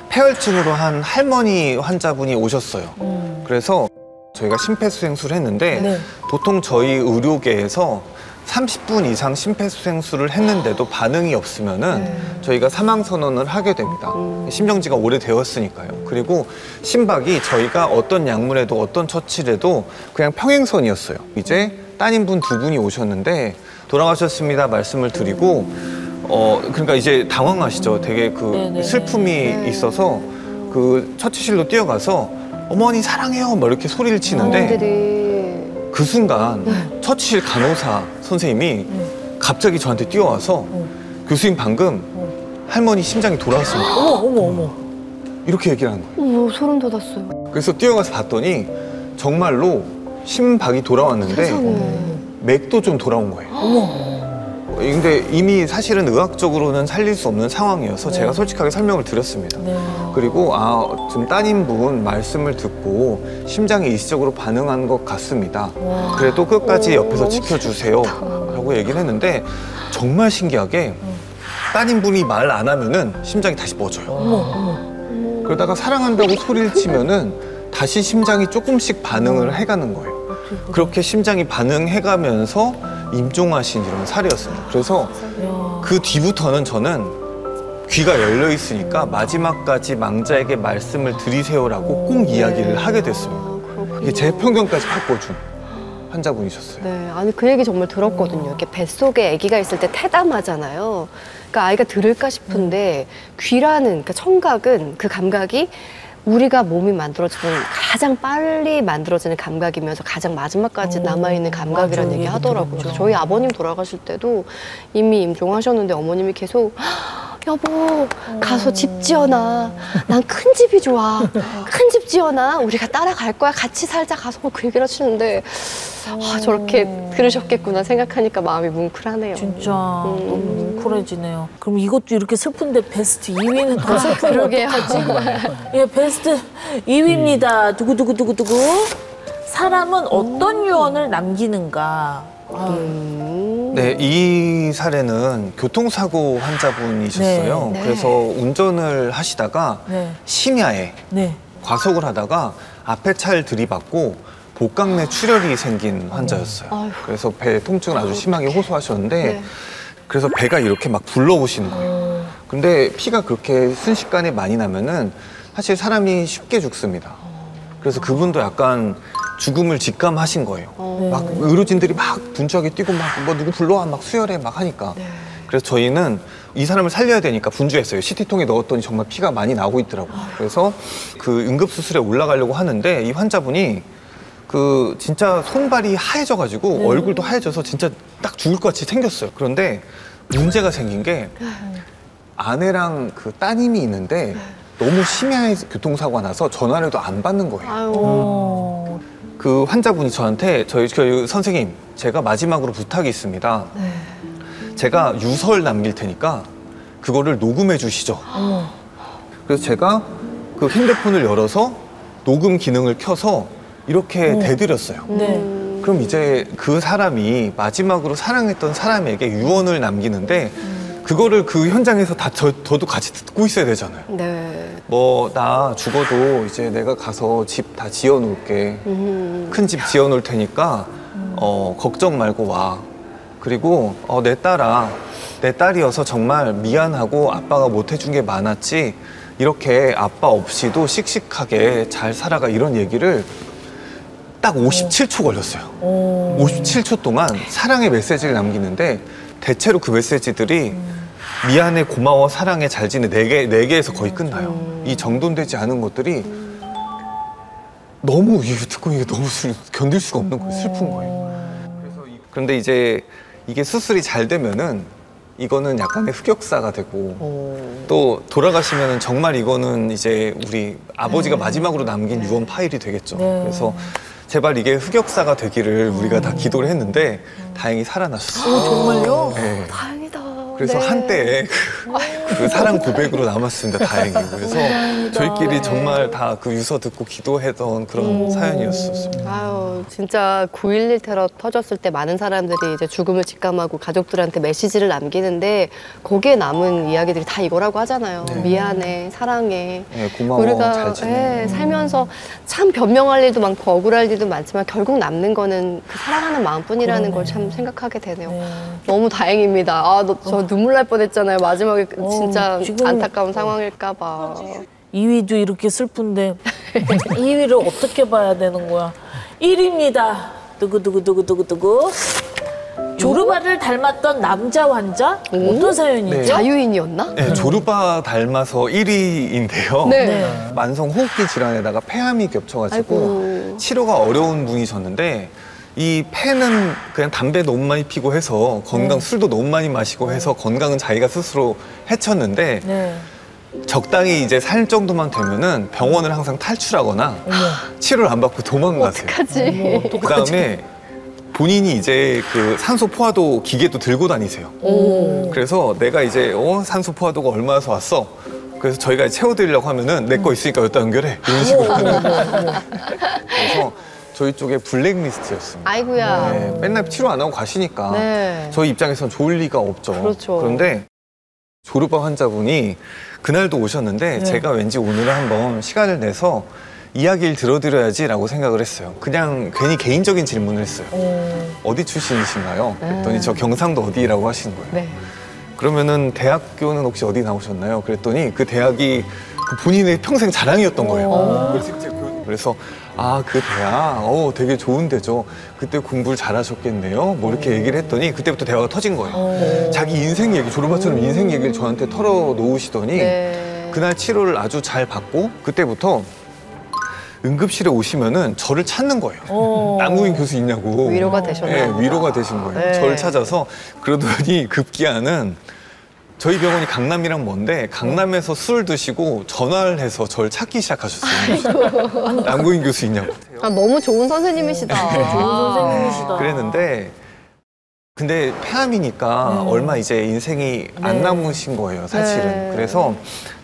폐혈증으로 한 할머니 환자분이 오셨어요. 그래서 저희가 심폐소생술을 했는데 보통 저희 의료계에서 30분 이상 심폐소생술을 했는데도 반응이 없으면은 저희가 사망 선언을 하게 됩니다. 심정지가 오래되었으니까요. 그리고 심박이 저희가 어떤 약물에도 어떤 처치를 해도 그냥 평행선이었어요. 이제 따님분 2분이 오셨는데 돌아가셨습니다 말씀을 드리고 그러니까 이제 당황하시죠. 되게 그 슬픔이 있어서 그 처치실로 뛰어가서 어머니 사랑해요 막 이렇게 소리를 치는데 그 순간 처치실 간호사 선생님이 갑자기 저한테 뛰어와서 교수님 방금 할머니 심장이 돌아왔습니다. 어머. 이렇게 얘기를 하는 거예요. 소름 돋았어요. 그래서 뛰어가서 봤더니 정말로 심박이 돌아왔는데 맥도 좀 돌아온 거예요. 근데 이미 사실은 의학적으로는 살릴 수 없는 상황이어서 제가 솔직하게 설명을 드렸습니다. 그리고 지금 따님분 말씀을 듣고 심장이 일시적으로 반응한 것 같습니다. 그래도 끝까지 옆에서 지켜주세요 라고 얘기를 했는데 정말 신기하게 따님분이 말 안 하면은 심장이 다시 멎어요. 그러다가 사랑한다고 소리를 치면은 다시 심장이 조금씩 반응을 해가는 거예요. 그렇게 심장이 반응해가면서 임종하신 이런 사례였습니다. 그래서 그 뒤부터는 저는 귀가 열려 있으니까 마지막까지 망자에게 말씀을 드리세요라고 꼭 이야기를 하게 됐습니다. 이게 제 편견까지 바꿔준 환자분이셨어요. 네, 아니 그 얘기 정말 들었거든요. 이렇게 뱃속에 아기가 있을 때 태담하잖아요. 그러니까 아이가 들을까 싶은데 귀라는, 그러니까 청각은 그 감각이 우리가 몸이 만들어지는 가장 빨리 만들어지는 감각이면서 가장 마지막까지 남아있는 감각이라는 얘기 하더라고요. 그래서 저희 아버님 돌아가실 때도 이미 임종하셨는데 어머님이 계속 여보 가서 집 지어놔. 난 큰 집이 좋아. 큰 집 지어놔. 우리가 따라갈 거야. 같이 살자 가서 그 얘기를 하시는데 저렇게 들으셨겠구나 생각하니까 마음이 뭉클하네요. 진짜 너무 뭉클해지네요. 그럼 이것도 이렇게 슬픈데 베스트 2위는 더 슬프면 어떡하지? 예, 베스트 2위입니다. 두구두구두구두구. 사람은 어떤 유언을 남기는가? 네, 이 사례는 교통사고 환자분이셨어요. 네. 그래서 운전을 하시다가 네. 심야에 네. 과속을 하다가 앞에 차를 들이받고 복강내 출혈이 생긴 환자였어요. 아휴. 그래서 배 통증을 아주 심하게 호소하셨는데 네. 그래서 배가 이렇게 막 불러오시는 거예요. 근데 피가 그렇게 순식간에 많이 나면은 사실 사람이 쉽게 죽습니다. 그래서 그분도 약간 죽음을 직감하신 거예요. 막 의료진들이 막 분주하게 뛰고 막 뭐 누구 불러와 막 수혈해 막 하니까. 그래서 저희는 이 사람을 살려야 되니까 분주했어요. CT통에 넣었더니 정말 피가 많이 나오고 있더라고요. 그래서 그 응급수술에 올라가려고 하는데 이 환자분이 그 진짜 손발이 하얘져가지고 얼굴도 하얘져서 진짜 딱 죽을 것 같이 생겼어요. 그런데 문제가 생긴 게 아내랑 그 따님이 있는데 너무 심야에 교통사고가 나서 전화를 해도 안 받는 거예요. 아유. 그 환자분이 저한테 저희 선생님 제가 마지막으로 부탁이 있습니다. 제가 유서를 남길 테니까 그거를 녹음해 주시죠. 그래서 제가 그 핸드폰을 열어서 녹음 기능을 켜서 이렇게 대드렸어요. 그럼 이제 그 사람이 마지막으로 사랑했던 사람에게 유언을 남기는데 그거를 그 현장에서 다 저도 같이 듣고 있어야 되잖아요. 네. 뭐 나 죽어도 이제 내가 가서 집 다 지어 놓을게. 큰 집 지어 놓을 테니까 걱정 말고 와. 그리고 내 딸이어서 정말 미안하고 아빠가 못 해준 게 많았지. 이렇게 아빠 없이도 씩씩하게 잘 살아가 이런 얘기를 딱 57초 걸렸어요. 57초 동안 사랑의 메시지를 남기는데 대체로 그 메시지들이 미안해, 고마워, 사랑해, 잘 지내 네 개에서 거의 끝나요. 이 정돈되지 않은 것들이 너무 이게 듣고 이게 너무 견딜 수가 없는 거예요. 슬픈 거예요. 그런데 이제 이게 수술이 잘 되면은 이거는 약간의 흑역사가 되고 또 돌아가시면은 정말 이거는 이제 우리 아버지가 마지막으로 남긴 유언 파일이 되겠죠. 그래서 제발 이게 흑역사가 되기를 우리가 다 기도를 했는데 다행히 살아나셨어요. 정말요? 네. 다행이다. 그래서 네. 한때에 그 사랑 고백으로 남았습니다. 다행히. 그래서 저희끼리 정말 다 그 유서 듣고 기도했던 그런 사연이었습니다. 아유, 진짜 9.11 테러 터졌을 때 많은 사람들이 이제 죽음을 직감하고 가족들한테 메시지를 남기는데 거기에 남은 이야기들이 다 이거라고 하잖아요. 미안해, 사랑해. 네, 고마워, 우리가 잘 지내. 살면서 참 변명할 일도 많고 억울할 일도 많지만 결국 남는 거는 그 사랑하는 마음뿐이라는 걸 참 생각하게 되네요. 너무 다행입니다. 저 눈물 날 뻔했잖아요. 마지막에 진짜 지금 안타까운 상황일까 봐. 2위도 이렇게 슬픈데 2위를 어떻게 봐야 되는 거야? 1위입니다. 두구두구두구두구두구. 조르바를 닮았던 남자 환자? 어떤 사연이죠? 네. 자유인이었나? 네, 조르바 닮아서 1위인데요. 네. 만성 호흡기 질환에다가 폐암이 겹쳐가지고 아이고. 치료가 어려운 분이셨는데 이 폐는 그냥 담배 너무 많이 피고 해서 술도 너무 많이 마시고 해서 건강은 자기가 스스로 해쳤는데 네. 적당히 이제 살 정도만 되면은 병원을 항상 탈출하거나 치료를 안 받고 도망가세요. 어떡하지? 그다음에 본인이 이제 그 산소 포화도 기계도 들고 다니세요. 그래서 내가 이제 산소 포화도가 얼마에서 왔어? 그래서 저희가 채워드리려고 하면은 내 거 있으니까 여기다 연결해. 이런 식으로. 그래서 저희 쪽에 블랙리스트였습니다. 아이고야. 네, 맨날 치료 안 하고 가시니까 네. 저희 입장에서는 좋을 리가 없죠. 그렇죠. 그런데 조르바 환자분이 그날도 오셨는데 제가 왠지 오늘은 한번 시간을 내서 이야기를 들어드려야지라고 생각을 했어요. 그냥 괜히 개인적인 질문을 했어요. 어디 출신이신가요? 그랬더니 저 경상도 어디라고 하시는 거예요. 네. 그러면은 대학교는 혹시 어디 나오셨나요? 그랬더니 그 대학이 그 본인의 평생 자랑이었던 거예요. 그래서 아, 그 대학, 되게 좋은 데죠. 그때 공부를 잘하셨겠네요. 뭐 이렇게 얘기를 했더니 그때부터 대화가 터진 거예요. 자기 인생 얘기, 조르바처럼 인생 얘기를 저한테 털어놓으시더니 네. 그날 치료를 아주 잘 받고 그때부터 응급실에 오시면은 저를 찾는 거예요. 남궁인 교수 있냐고. 위로가 되셨나요? 네, 위로가 되신 거예요. 네. 저를 찾아서 그러더니 급기야는 저희 병원이 강남이랑 먼데 강남에서 술을 드시고 전화를 해서 저를 찾기 시작하셨어요. 남궁인 교수 있냐고. 아, 너무 좋은 선생님이시다. 좋은 선생님이시다. 그랬는데 근데 폐암이니까 얼마 이제 인생이 안 남으신 거예요, 사실은. 네. 그래서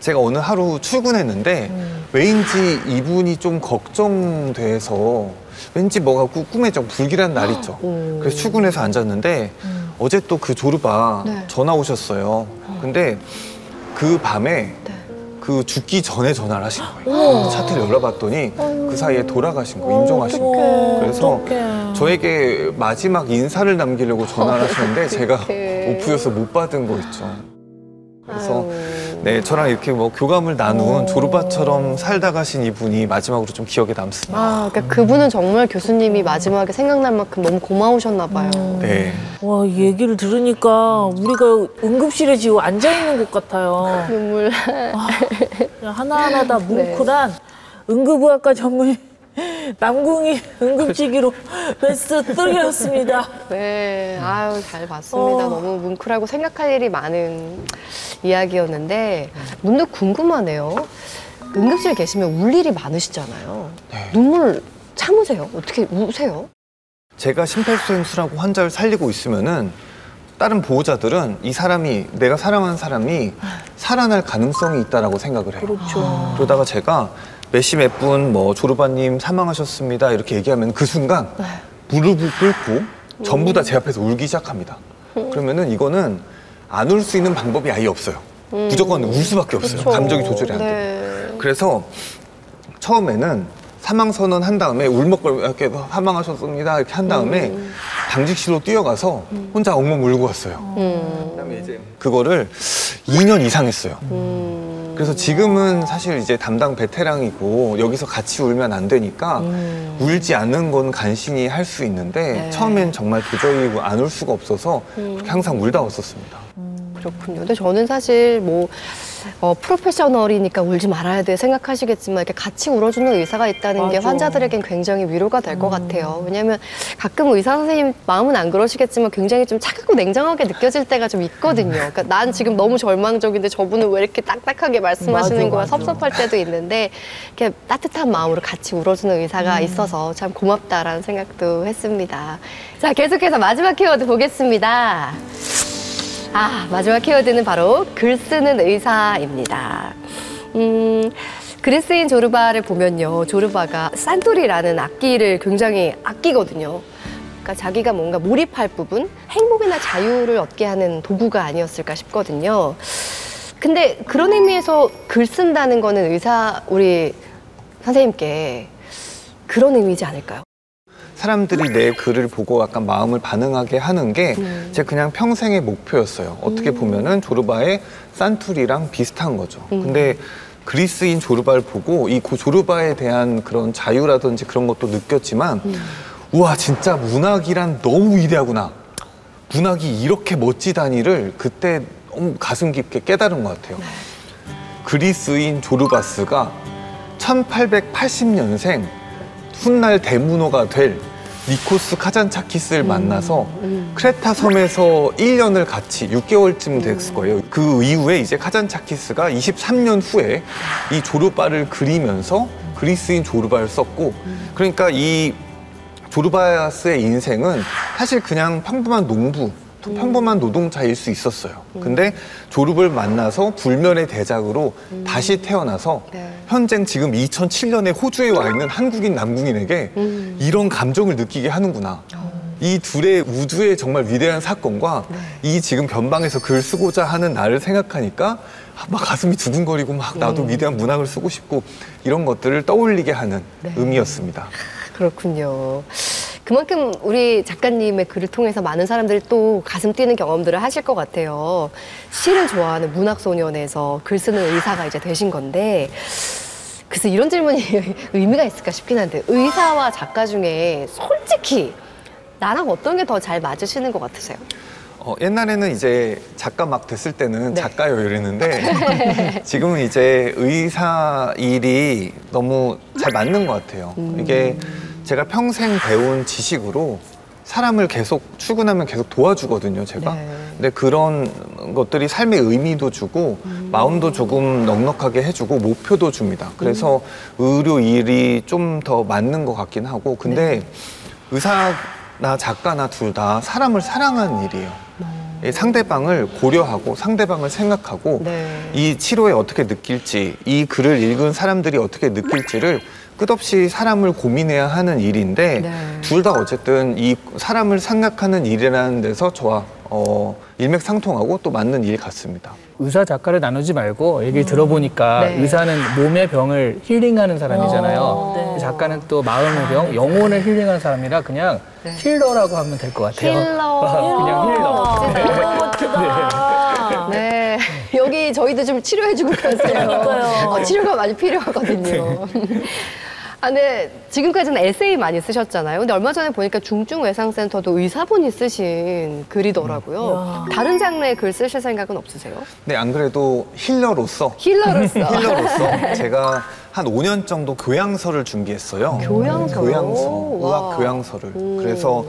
제가 어느 하루 출근했는데 왠지 이분이 좀 걱정돼서 왠지 뭐가 꿈에 좀 불길한 날 있죠. 그래서 출근해서 앉았는데 어제 또 그 조르바 네. 전화 오셨어요. 근데 그 밤에 그 죽기 전에 전화를 하신 거예요. 차트를 열어봤더니 그 사이에 돌아가신 거예요. 임종하신 거예요. 그래서 어떡해. 저에게 마지막 인사를 남기려고 전화를 하셨는데 제가 어떡해. 오프여서 못 받은 거 있죠. 그래서 아유. 네, 저랑 이렇게 뭐 교감을 나눈 조르바처럼 살다 가신 이분이 마지막으로 좀 기억에 남습니다. 아, 그러니까 그분은 정말 교수님이 마지막에 생각날 만큼 너무 고마우셨나 봐요. 네. 와, 이 얘기를 들으니까 우리가 응급실에 지금 앉아있는 것 같아요. 눈물. 그냥 하나하나 다 뭉클한 응급의학과 전문 남궁이 응급지기로 베스트 3였습니다. 네, 아유, 잘 봤습니다. 너무 뭉클하고 생각할 일이 많은 이야기였는데, 문득 궁금하네요. 응급실에 계시면 울 일이 많으시잖아요. 네. 눈물 참으세요? 어떻게 우세요? 제가 심폐소생술하고 환자를 살리고 있으면은 다른 보호자들은 이 사람이 내가 사랑하는 사람이 살아날 가능성이 있다라고 생각을 해요. 그렇죠. 그러다가 제가 몇 분 뭐 조르바님 사망하셨습니다 이렇게 얘기하면 그 순간 무릎을 꿇고 전부 다 제 앞에서 울기 시작합니다. 그러면은 이거는 안 울 수 있는 방법이 아예 없어요. 무조건 울 수밖에 없어요. 그쵸. 감정이 조절이 안 돼요. 네. 그래서 처음에는 사망 선언 한 다음에 울먹거리고 이렇게 사망하셨습니다 이렇게 한 다음에 당직실로 뛰어가서 혼자 엉엉 울고 왔어요. 그다음에 이제 그거를 2년 이상 했어요. 그래서 지금은 사실 이제 담당 베테랑이고 여기서 같이 울면 안 되니까 울지 않는 건 간신히 할 수 있는데 네. 처음엔 정말 도저히 안 울 수가 없어서 그렇게 항상 울다 왔었습니다. 그렇군요. 근데 저는 사실 뭐 프로페셔널이니까 울지 말아야 돼 생각하시겠지만 이렇게 같이 울어주는 의사가 있다는 게 맞아. 환자들에겐 굉장히 위로가 될 것 같아요. 왜냐하면 가끔 의사 선생님 마음은 안 그러시겠지만 굉장히 좀 차갑고 냉정하게 느껴질 때가 좀 있거든요. 그러니까 난 지금 너무 절망적인데 저분은 왜 이렇게 딱딱하게 말씀하시는 맞아, 거야 맞아. 섭섭할 때도 있는데 이렇게 따뜻한 마음으로 같이 울어주는 의사가 있어서 참 고맙다라는 생각도 했습니다. 자, 계속해서 마지막 키워드 보겠습니다. 아, 마지막 키워드는 바로 글 쓰는 의사입니다. 글을 쓰인 조르바를 보면요. 조르바가 산토리라는 악기를 굉장히 아끼거든요. 그러니까 자기가 뭔가 몰입할 부분, 행복이나 자유를 얻게 하는 도구가 아니었을까 싶거든요. 근데 그런 의미에서 글 쓴다는 거는 우리 선생님께 그런 의미지 않을까요? 사람들이 내 글을 보고 약간 마음을 반응하게 하는 게 제 그냥 평생의 목표였어요. 어떻게 보면은 조르바의 산투리랑 비슷한 거죠. 근데 그리스인 조르바를 보고 이 조르바에 대한 그런 자유라든지 그런 것도 느꼈지만 우와, 진짜 문학이란 너무 위대하구나. 문학이 이렇게 멋지다니를 그때 너무 가슴 깊게 깨달은 것 같아요. 그리스인 조르바스가 1880년생 훗날 대문호가 될 니코스 카잔차키스를 만나서 크레타 섬에서 1년을 같이 6개월쯤 됐을 거예요. 그 이후에 이제 카잔차키스가 23년 후에 이 조르바를 그리면서 그리스인 조르바를 썼고, 그러니까 이 조르바스의 인생은 사실 그냥 평범한 농부, 평범한 노동자일 수 있었어요. 근데 조르를 만나서 불면의 대작으로 다시 태어나서 네. 현재 지금 2007년에 호주에 와 있는 한국인 남궁인에게 이런 감정을 느끼게 하는구나. 이 둘의 우주의 정말 위대한 사건과 이 지금 변방에서 글 쓰고자 하는 나를 생각하니까 막 가슴이 두근거리고 막 나도 위대한 문학을 쓰고 싶고 이런 것들을 떠올리게 하는 의미였습니다. 그렇군요. 그만큼 우리 작가님의 글을 통해서 많은 사람들이 또 가슴 뛰는 경험들을 하실 것 같아요. 시를 좋아하는 문학소년에서 글 쓰는 의사가 이제 되신 건데, 그래서 이런 질문이 의미가 있을까 싶긴 한데, 의사와 작가 중에 솔직히 나랑 어떤 게 더 잘 맞으시는 것 같으세요? 옛날에는 이제 작가 막 됐을 때는 작가요 이랬는데 지금은 이제 의사 일이 너무 잘 맞는 것 같아요. 이게 제가 평생 배운 지식으로 사람을 계속 출근하면 계속 도와주거든요, 제가. 네. 근데 그런 것들이 삶의 의미도 주고 마음도 조금 넉넉하게 해주고 목표도 줍니다. 그래서 의료 일이 좀 더 맞는 것 같긴 하고 근데 의사나 작가나 둘 다 사람을 사랑하는 일이에요. 이 상대방을 고려하고 상대방을 생각하고 이 치료에 어떻게 느낄지 이 글을 읽은 사람들이 어떻게 느낄지를 끝없이 사람을 고민해야 하는 일인데 둘 다 어쨌든 이 사람을 생각하는 일이라는 데서 저와 일맥상통하고 또 맞는 일 같습니다. 의사 작가를 나누지 말고 얘기를 들어보니까 의사는 몸의 병을 힐링하는 사람이잖아요. 작가는 또 마음의 병, 영혼을 힐링하는 사람이라 그냥 힐러라고 하면 될 것 같아요. 그냥 힐러. 멋지다. 네. 여기 저희도 좀 치료해주고 그러세요. 치료가 많이 필요하거든요. 아, 근데 지금까지는 에세이 많이 쓰셨잖아요. 근데 얼마 전에 보니까 중증외상센터도 의사분이 쓰신 글이더라고요. 다른 장르의 글 쓰실 생각은 없으세요? 네, 안 그래도 힐러로서 제가 한 5년 정도 교양서를 준비했어요. 교양서요? 의학 교양서를. 그래서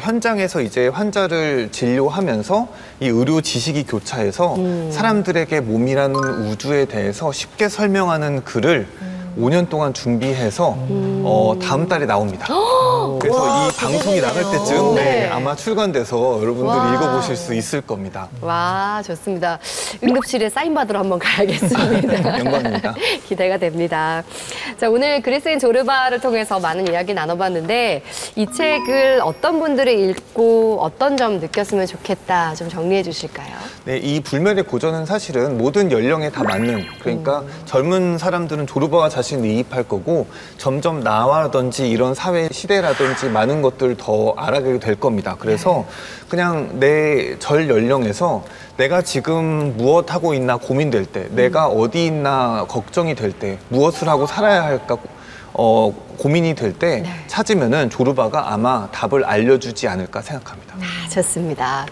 현장에서 이제 환자를 진료하면서 이 의료 지식이 교차해서 사람들에게 몸이라는 우주에 대해서 쉽게 설명하는 글을 5년 동안 준비해서 다음 달에 나옵니다. 그래서 이 방송이 나갈 때쯤 아마 출간돼서 여러분들이 읽어보실 수 있을 겁니다. 와, 좋습니다. 응급실에 사인 받으러 한번 가야겠습니다. 영광입니다. 기대가 됩니다. 자, 오늘 그리스인 조르바를 통해서 많은 이야기 나눠봤는데 이 책을 어떤 분들이 읽고 어떤 점 느꼈으면 좋겠다 좀 정리해 주실까요? 네, 이 불멸의 고전은 사실은 모든 연령에 다 맞는 그러니까 젊은 사람들은 조르바와 자신을 이입할 거고 점점 나와라든지 이런 사회 시대라든지 많은 것들 더 알아가게 될 겁니다. 그래서 그냥 내 절 연령에서 내가 지금 무엇 하고 있나 고민될 때 내가 어디 있나 걱정이 될 때 무엇을 하고 살아야 할까 고민이 될 때 찾으면은 조르바가 아마 답을 알려주지 않을까 생각합니다. 아, 좋습니다.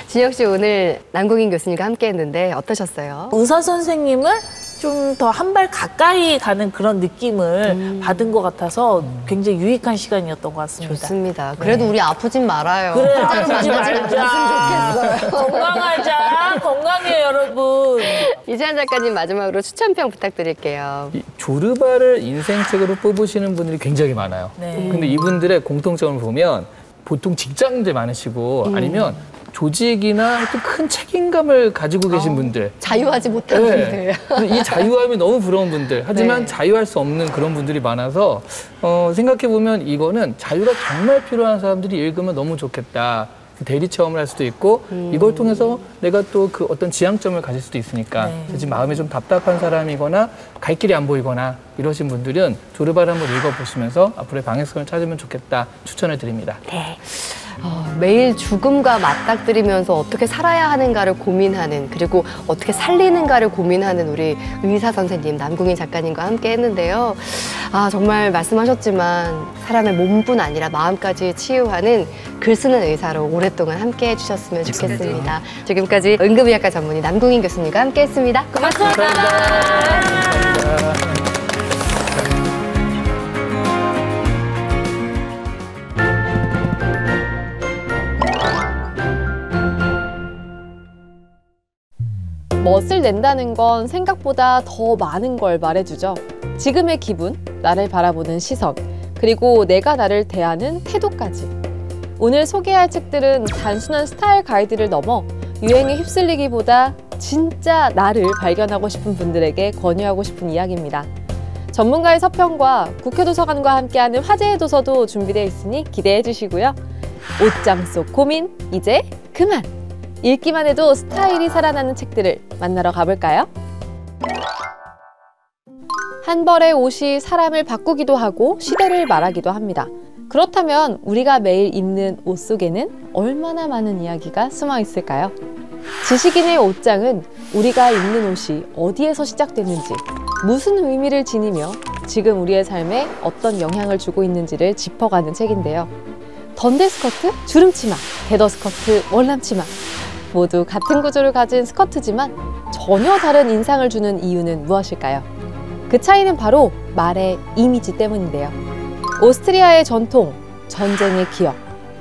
진혁 씨 오늘 남궁인 교수님과 함께 했는데 어떠셨어요? 의사 선생님을 좀 더 한 발 가까이 가는 그런 느낌을 받은 것 같아서 굉장히 유익한 시간이었던 것 같습니다. 좋습니다. 그래도 우리 아프진 말아요. 그래, 환자로 아프지 만나지 말자. 않았으면 좋겠어요. 건강하자. 건강해요, 여러분. 이재한 작가님 마지막으로 추천평 부탁드릴게요. 이 조르바를 인생책으로 뽑으시는 분들이 굉장히 많아요. 근데 이분들의 공통점을 보면 보통 직장인들 많으시고 아니면 조직이나 또 큰 책임감을 가지고 계신 분들. 자유하지 못한 분들. 이 자유함이 너무 부러운 분들. 하지만 자유할 수 없는 그런 분들이 많아서 생각해보면 이거는 자유가 정말 필요한 사람들이 읽으면 너무 좋겠다. 대리 체험을 할 수도 있고 이걸 통해서 내가 또 그 어떤 지향점을 가질 수도 있으니까 지금 마음이 좀 답답한 사람이거나 갈 길이 안 보이거나 이러신 분들은 조르바를 한번 읽어보시면서 앞으로의 방향성을 찾으면 좋겠다 추천을 드립니다. 네. 매일 죽음과 맞닥뜨리면서 어떻게 살아야 하는가를 고민하는 그리고 어떻게 살리는가를 고민하는 우리 의사 선생님 남궁인 작가님과 함께 했는데요. 아, 정말 말씀하셨지만 사람의 몸뿐 아니라 마음까지 치유하는 글 쓰는 의사로 오랫동안 함께 해주셨으면 좋겠습니다. 지금까지 응급의학과 전문의 남궁인 교수님과 함께 했습니다. 고맙습니다. 멋을 낸다는 건 생각보다 더 많은 걸 말해주죠. 지금의 기분, 나를 바라보는 시선, 그리고 내가 나를 대하는 태도까지. 오늘 소개할 책들은 단순한 스타일 가이드를 넘어 유행에 휩쓸리기보다 진짜 나를 발견하고 싶은 분들에게 권유하고 싶은 이야기입니다. 전문가의 서평과 국회도서관과 함께하는 화제의 도서도 준비되어 있으니 기대해 주시고요. 옷장 속 고민 이제 그만! 읽기만 해도 스타일이 살아나는 책들을 만나러 가볼까요? 한 벌의 옷이 사람을 바꾸기도 하고 시대를 말하기도 합니다. 그렇다면 우리가 매일 입는 옷 속에는 얼마나 많은 이야기가 숨어 있을까요? 지식인의 옷장은 우리가 입는 옷이 어디에서 시작됐는지, 무슨 의미를 지니며 지금 우리의 삶에 어떤 영향을 주고 있는지를 짚어가는 책인데요. 던데 스커트, 주름 치마, 게더 스커트, 월남 치마 모두 같은 구조를 가진 스커트지만 전혀 다른 인상을 주는 이유는 무엇일까요? 그 차이는 바로 말의 이미지 때문인데요. 오스트리아의 전통, 전쟁의 기억,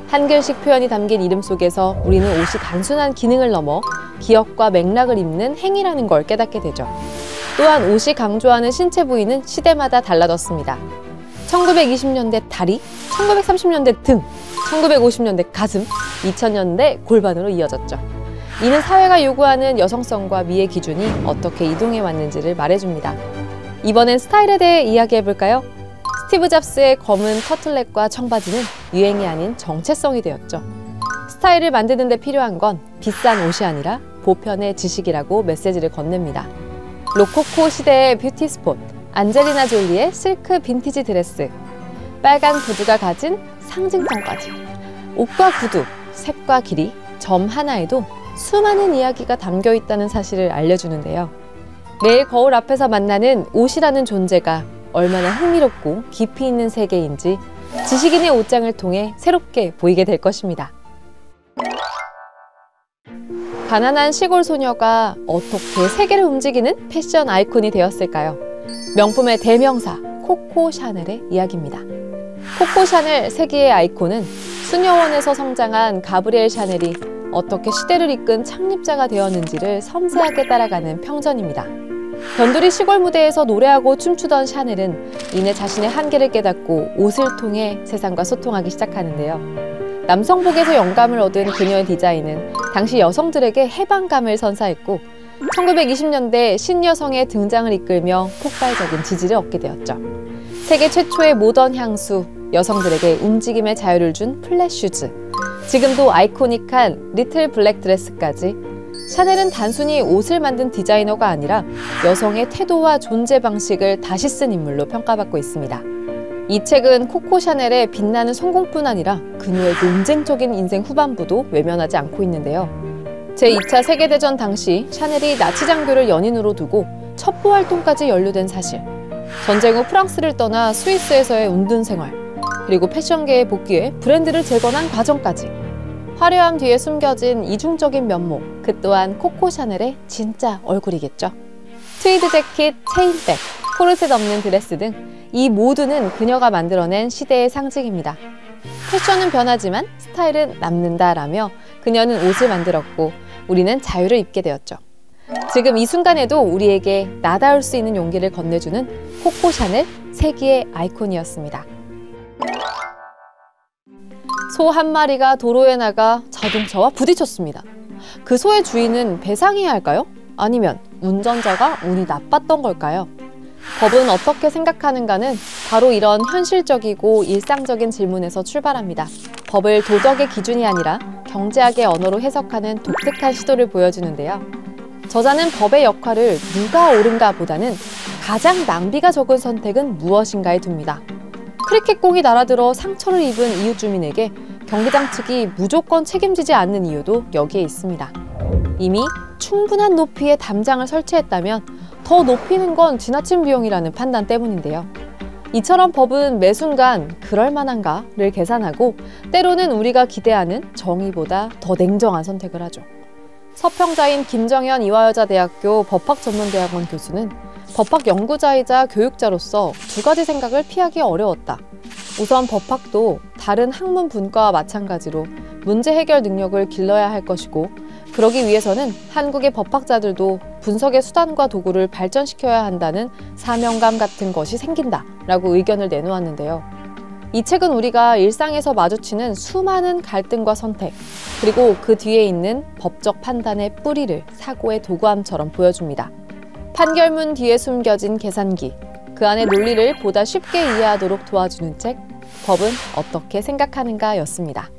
한글식 표현이 담긴 이름 속에서 우리는 옷이 단순한 기능을 넘어 기억과 맥락을 잇는 행위라는 걸 깨닫게 되죠. 또한 옷이 강조하는 신체 부위는 시대마다 달라졌습니다. 1920년대 다리, 1930년대 등, 1950년대 가슴, 2000년대 골반으로 이어졌죠. 이는 사회가 요구하는 여성성과 미의 기준이 어떻게 이동해 왔는지를 말해줍니다. 이번엔 스타일에 대해 이야기해볼까요? 스티브 잡스의 검은 터틀넥과 청바지는 유행이 아닌 정체성이 되었죠. 스타일을 만드는 데 필요한 건 비싼 옷이 아니라 보편의 지식이라고 메시지를 건넵니다. 로코코 시대의 뷰티 스폿, 안젤리나 졸리의 실크 빈티지 드레스, 빨간 구두가 가진 상징성까지. 옷과 구두, 색과 길이, 점 하나에도 수많은 이야기가 담겨 있다는 사실을 알려주는데요. 매일 거울 앞에서 만나는 옷이라는 존재가 얼마나 흥미롭고 깊이 있는 세계인지 지식인의 옷장을 통해 새롭게 보이게 될 것입니다. 가난한 시골 소녀가 어떻게 세계를 움직이는 패션 아이콘이 되었을까요? 명품의 대명사 코코 샤넬의 이야기입니다. 코코 샤넬 세계의 아이콘은 수녀원에서 성장한 가브리엘 샤넬이 어떻게 시대를 이끈 창립자가 되었는지를 섬세하게 따라가는 평전입니다. 변두리 시골 무대에서 노래하고 춤추던 샤넬은 이내 자신의 한계를 깨닫고 옷을 통해 세상과 소통하기 시작하는데요. 남성복에서 영감을 얻은 그녀의 디자인은 당시 여성들에게 해방감을 선사했고 1920년대 신여성의 등장을 이끌며 폭발적인 지지를 얻게 되었죠. 세계 최초의 모던 향수, 여성들에게 움직임의 자유를 준 플랫슈즈, 지금도 아이코닉한 리틀 블랙 드레스까지 샤넬은 단순히 옷을 만든 디자이너가 아니라 여성의 태도와 존재 방식을 다시 쓴 인물로 평가받고 있습니다. 이 책은 코코 샤넬의 빛나는 성공뿐 아니라 그녀의 논쟁적인 인생 후반부도 외면하지 않고 있는데요. 제2차 세계대전 당시 샤넬이 나치 장교를 연인으로 두고 첩보 활동까지 연루된 사실, 전쟁 후 프랑스를 떠나 스위스에서의 운둔 생활, 그리고 패션계에 복귀해 브랜드를 재건한 과정까지 화려함 뒤에 숨겨진 이중적인 면모, 그 또한 코코 샤넬의 진짜 얼굴이겠죠. 트위드 재킷, 체인백, 코르셋 없는 드레스 등 이 모두는 그녀가 만들어낸 시대의 상징입니다. 패션은 변하지만 스타일은 남는다라며 그녀는 옷을 만들었고 우리는 자유를 입게 되었죠. 지금 이 순간에도 우리에게 나다울 수 있는 용기를 건네주는 코코 샤넬 세기의 아이콘이었습니다. 소 한 마리가 도로에 나가 자동차와 부딪혔습니다. 그 소의 주인은 배상해야 할까요? 아니면 운전자가 운이 나빴던 걸까요? 법은 어떻게 생각하는가는 바로 이런 현실적이고 일상적인 질문에서 출발합니다. 법을 도덕의 기준이 아니라 경제학의 언어로 해석하는 독특한 시도를 보여주는데요. 저자는 법의 역할을 누가 옳은가 보다는 가장 낭비가 적은 선택은 무엇인가에 둡니다. 크리켓공이 날아들어 상처를 입은 이웃 주민에게 경기장 측이 무조건 책임지지 않는 이유도 여기에 있습니다. 이미 충분한 높이의 담장을 설치했다면 더 높이는 건 지나친 비용이라는 판단 때문인데요. 이처럼 법은 매 순간 그럴 만한가를 계산하고 때로는 우리가 기대하는 정의보다 더 냉정한 선택을 하죠. 서평자인 김정현 이화여자대학교 법학전문대학원 교수는 법학 연구자이자 교육자로서 두 가지 생각을 피하기 어려웠다. 우선 법학도 다른 학문 분과와 마찬가지로 문제 해결 능력을 길러야 할 것이고 그러기 위해서는 한국의 법학자들도 분석의 수단과 도구를 발전시켜야 한다는 사명감 같은 것이 생긴다라고 의견을 내놓았는데요. 이 책은 우리가 일상에서 마주치는 수많은 갈등과 선택, 그리고 그 뒤에 있는 법적 판단의 뿌리를 사고의 도구함처럼 보여줍니다. 판결문 뒤에 숨겨진 계산기, 그 안의 논리를 보다 쉽게 이해하도록 도와주는 책, 법은 어떻게 생각하는가였습니다.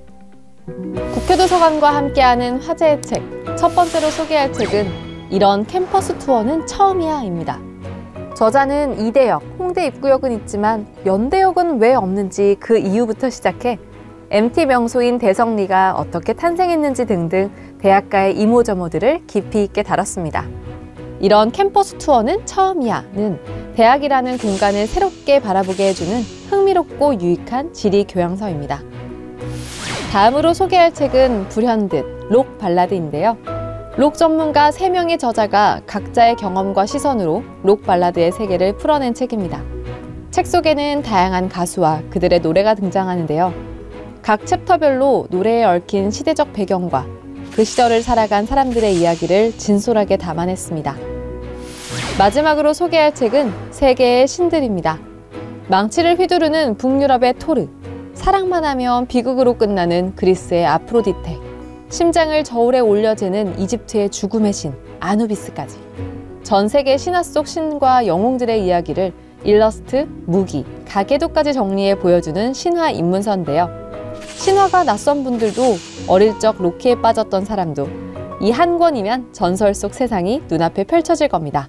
국회도서관과 함께하는 화제의 책, 첫 번째로 소개할 책은 이런 캠퍼스 투어는 처음이야입니다. 저자는 이대역, 홍대 입구역은 있지만 연대역은 왜 없는지 그 이유부터 시작해 MT 명소인 대성리가 어떻게 탄생했는지 등등 대학가의 이모저모들을 깊이 있게 다뤘습니다. 이런 캠퍼스 투어는 처음이야는 대학이라는 공간을 새롭게 바라보게 해주는 흥미롭고 유익한 지리 교양서입니다. 다음으로 소개할 책은 불현듯 록 발라드인데요. 록 전문가 3명의 저자가 각자의 경험과 시선으로 록 발라드의 세계를 풀어낸 책입니다. 책 속에는 다양한 가수와 그들의 노래가 등장하는데요. 각 챕터별로 노래에 얽힌 시대적 배경과 그 시절을 살아간 사람들의 이야기를 진솔하게 담아냈습니다. 마지막으로 소개할 책은 세계의 신들입니다. 망치를 휘두르는 북유럽의 토르, 사랑만 하면 비극으로 끝나는 그리스의 아프로디테, 심장을 저울에 올려재는 이집트의 죽음의 신 아누비스까지 전 세계 신화 속 신과 영웅들의 이야기를 일러스트, 무기, 가계도까지 정리해 보여주는 신화 입문서인데요. 신화가 낯선 분들도 어릴 적 로키에 빠졌던 사람도 이 한 권이면 전설 속 세상이 눈앞에 펼쳐질 겁니다.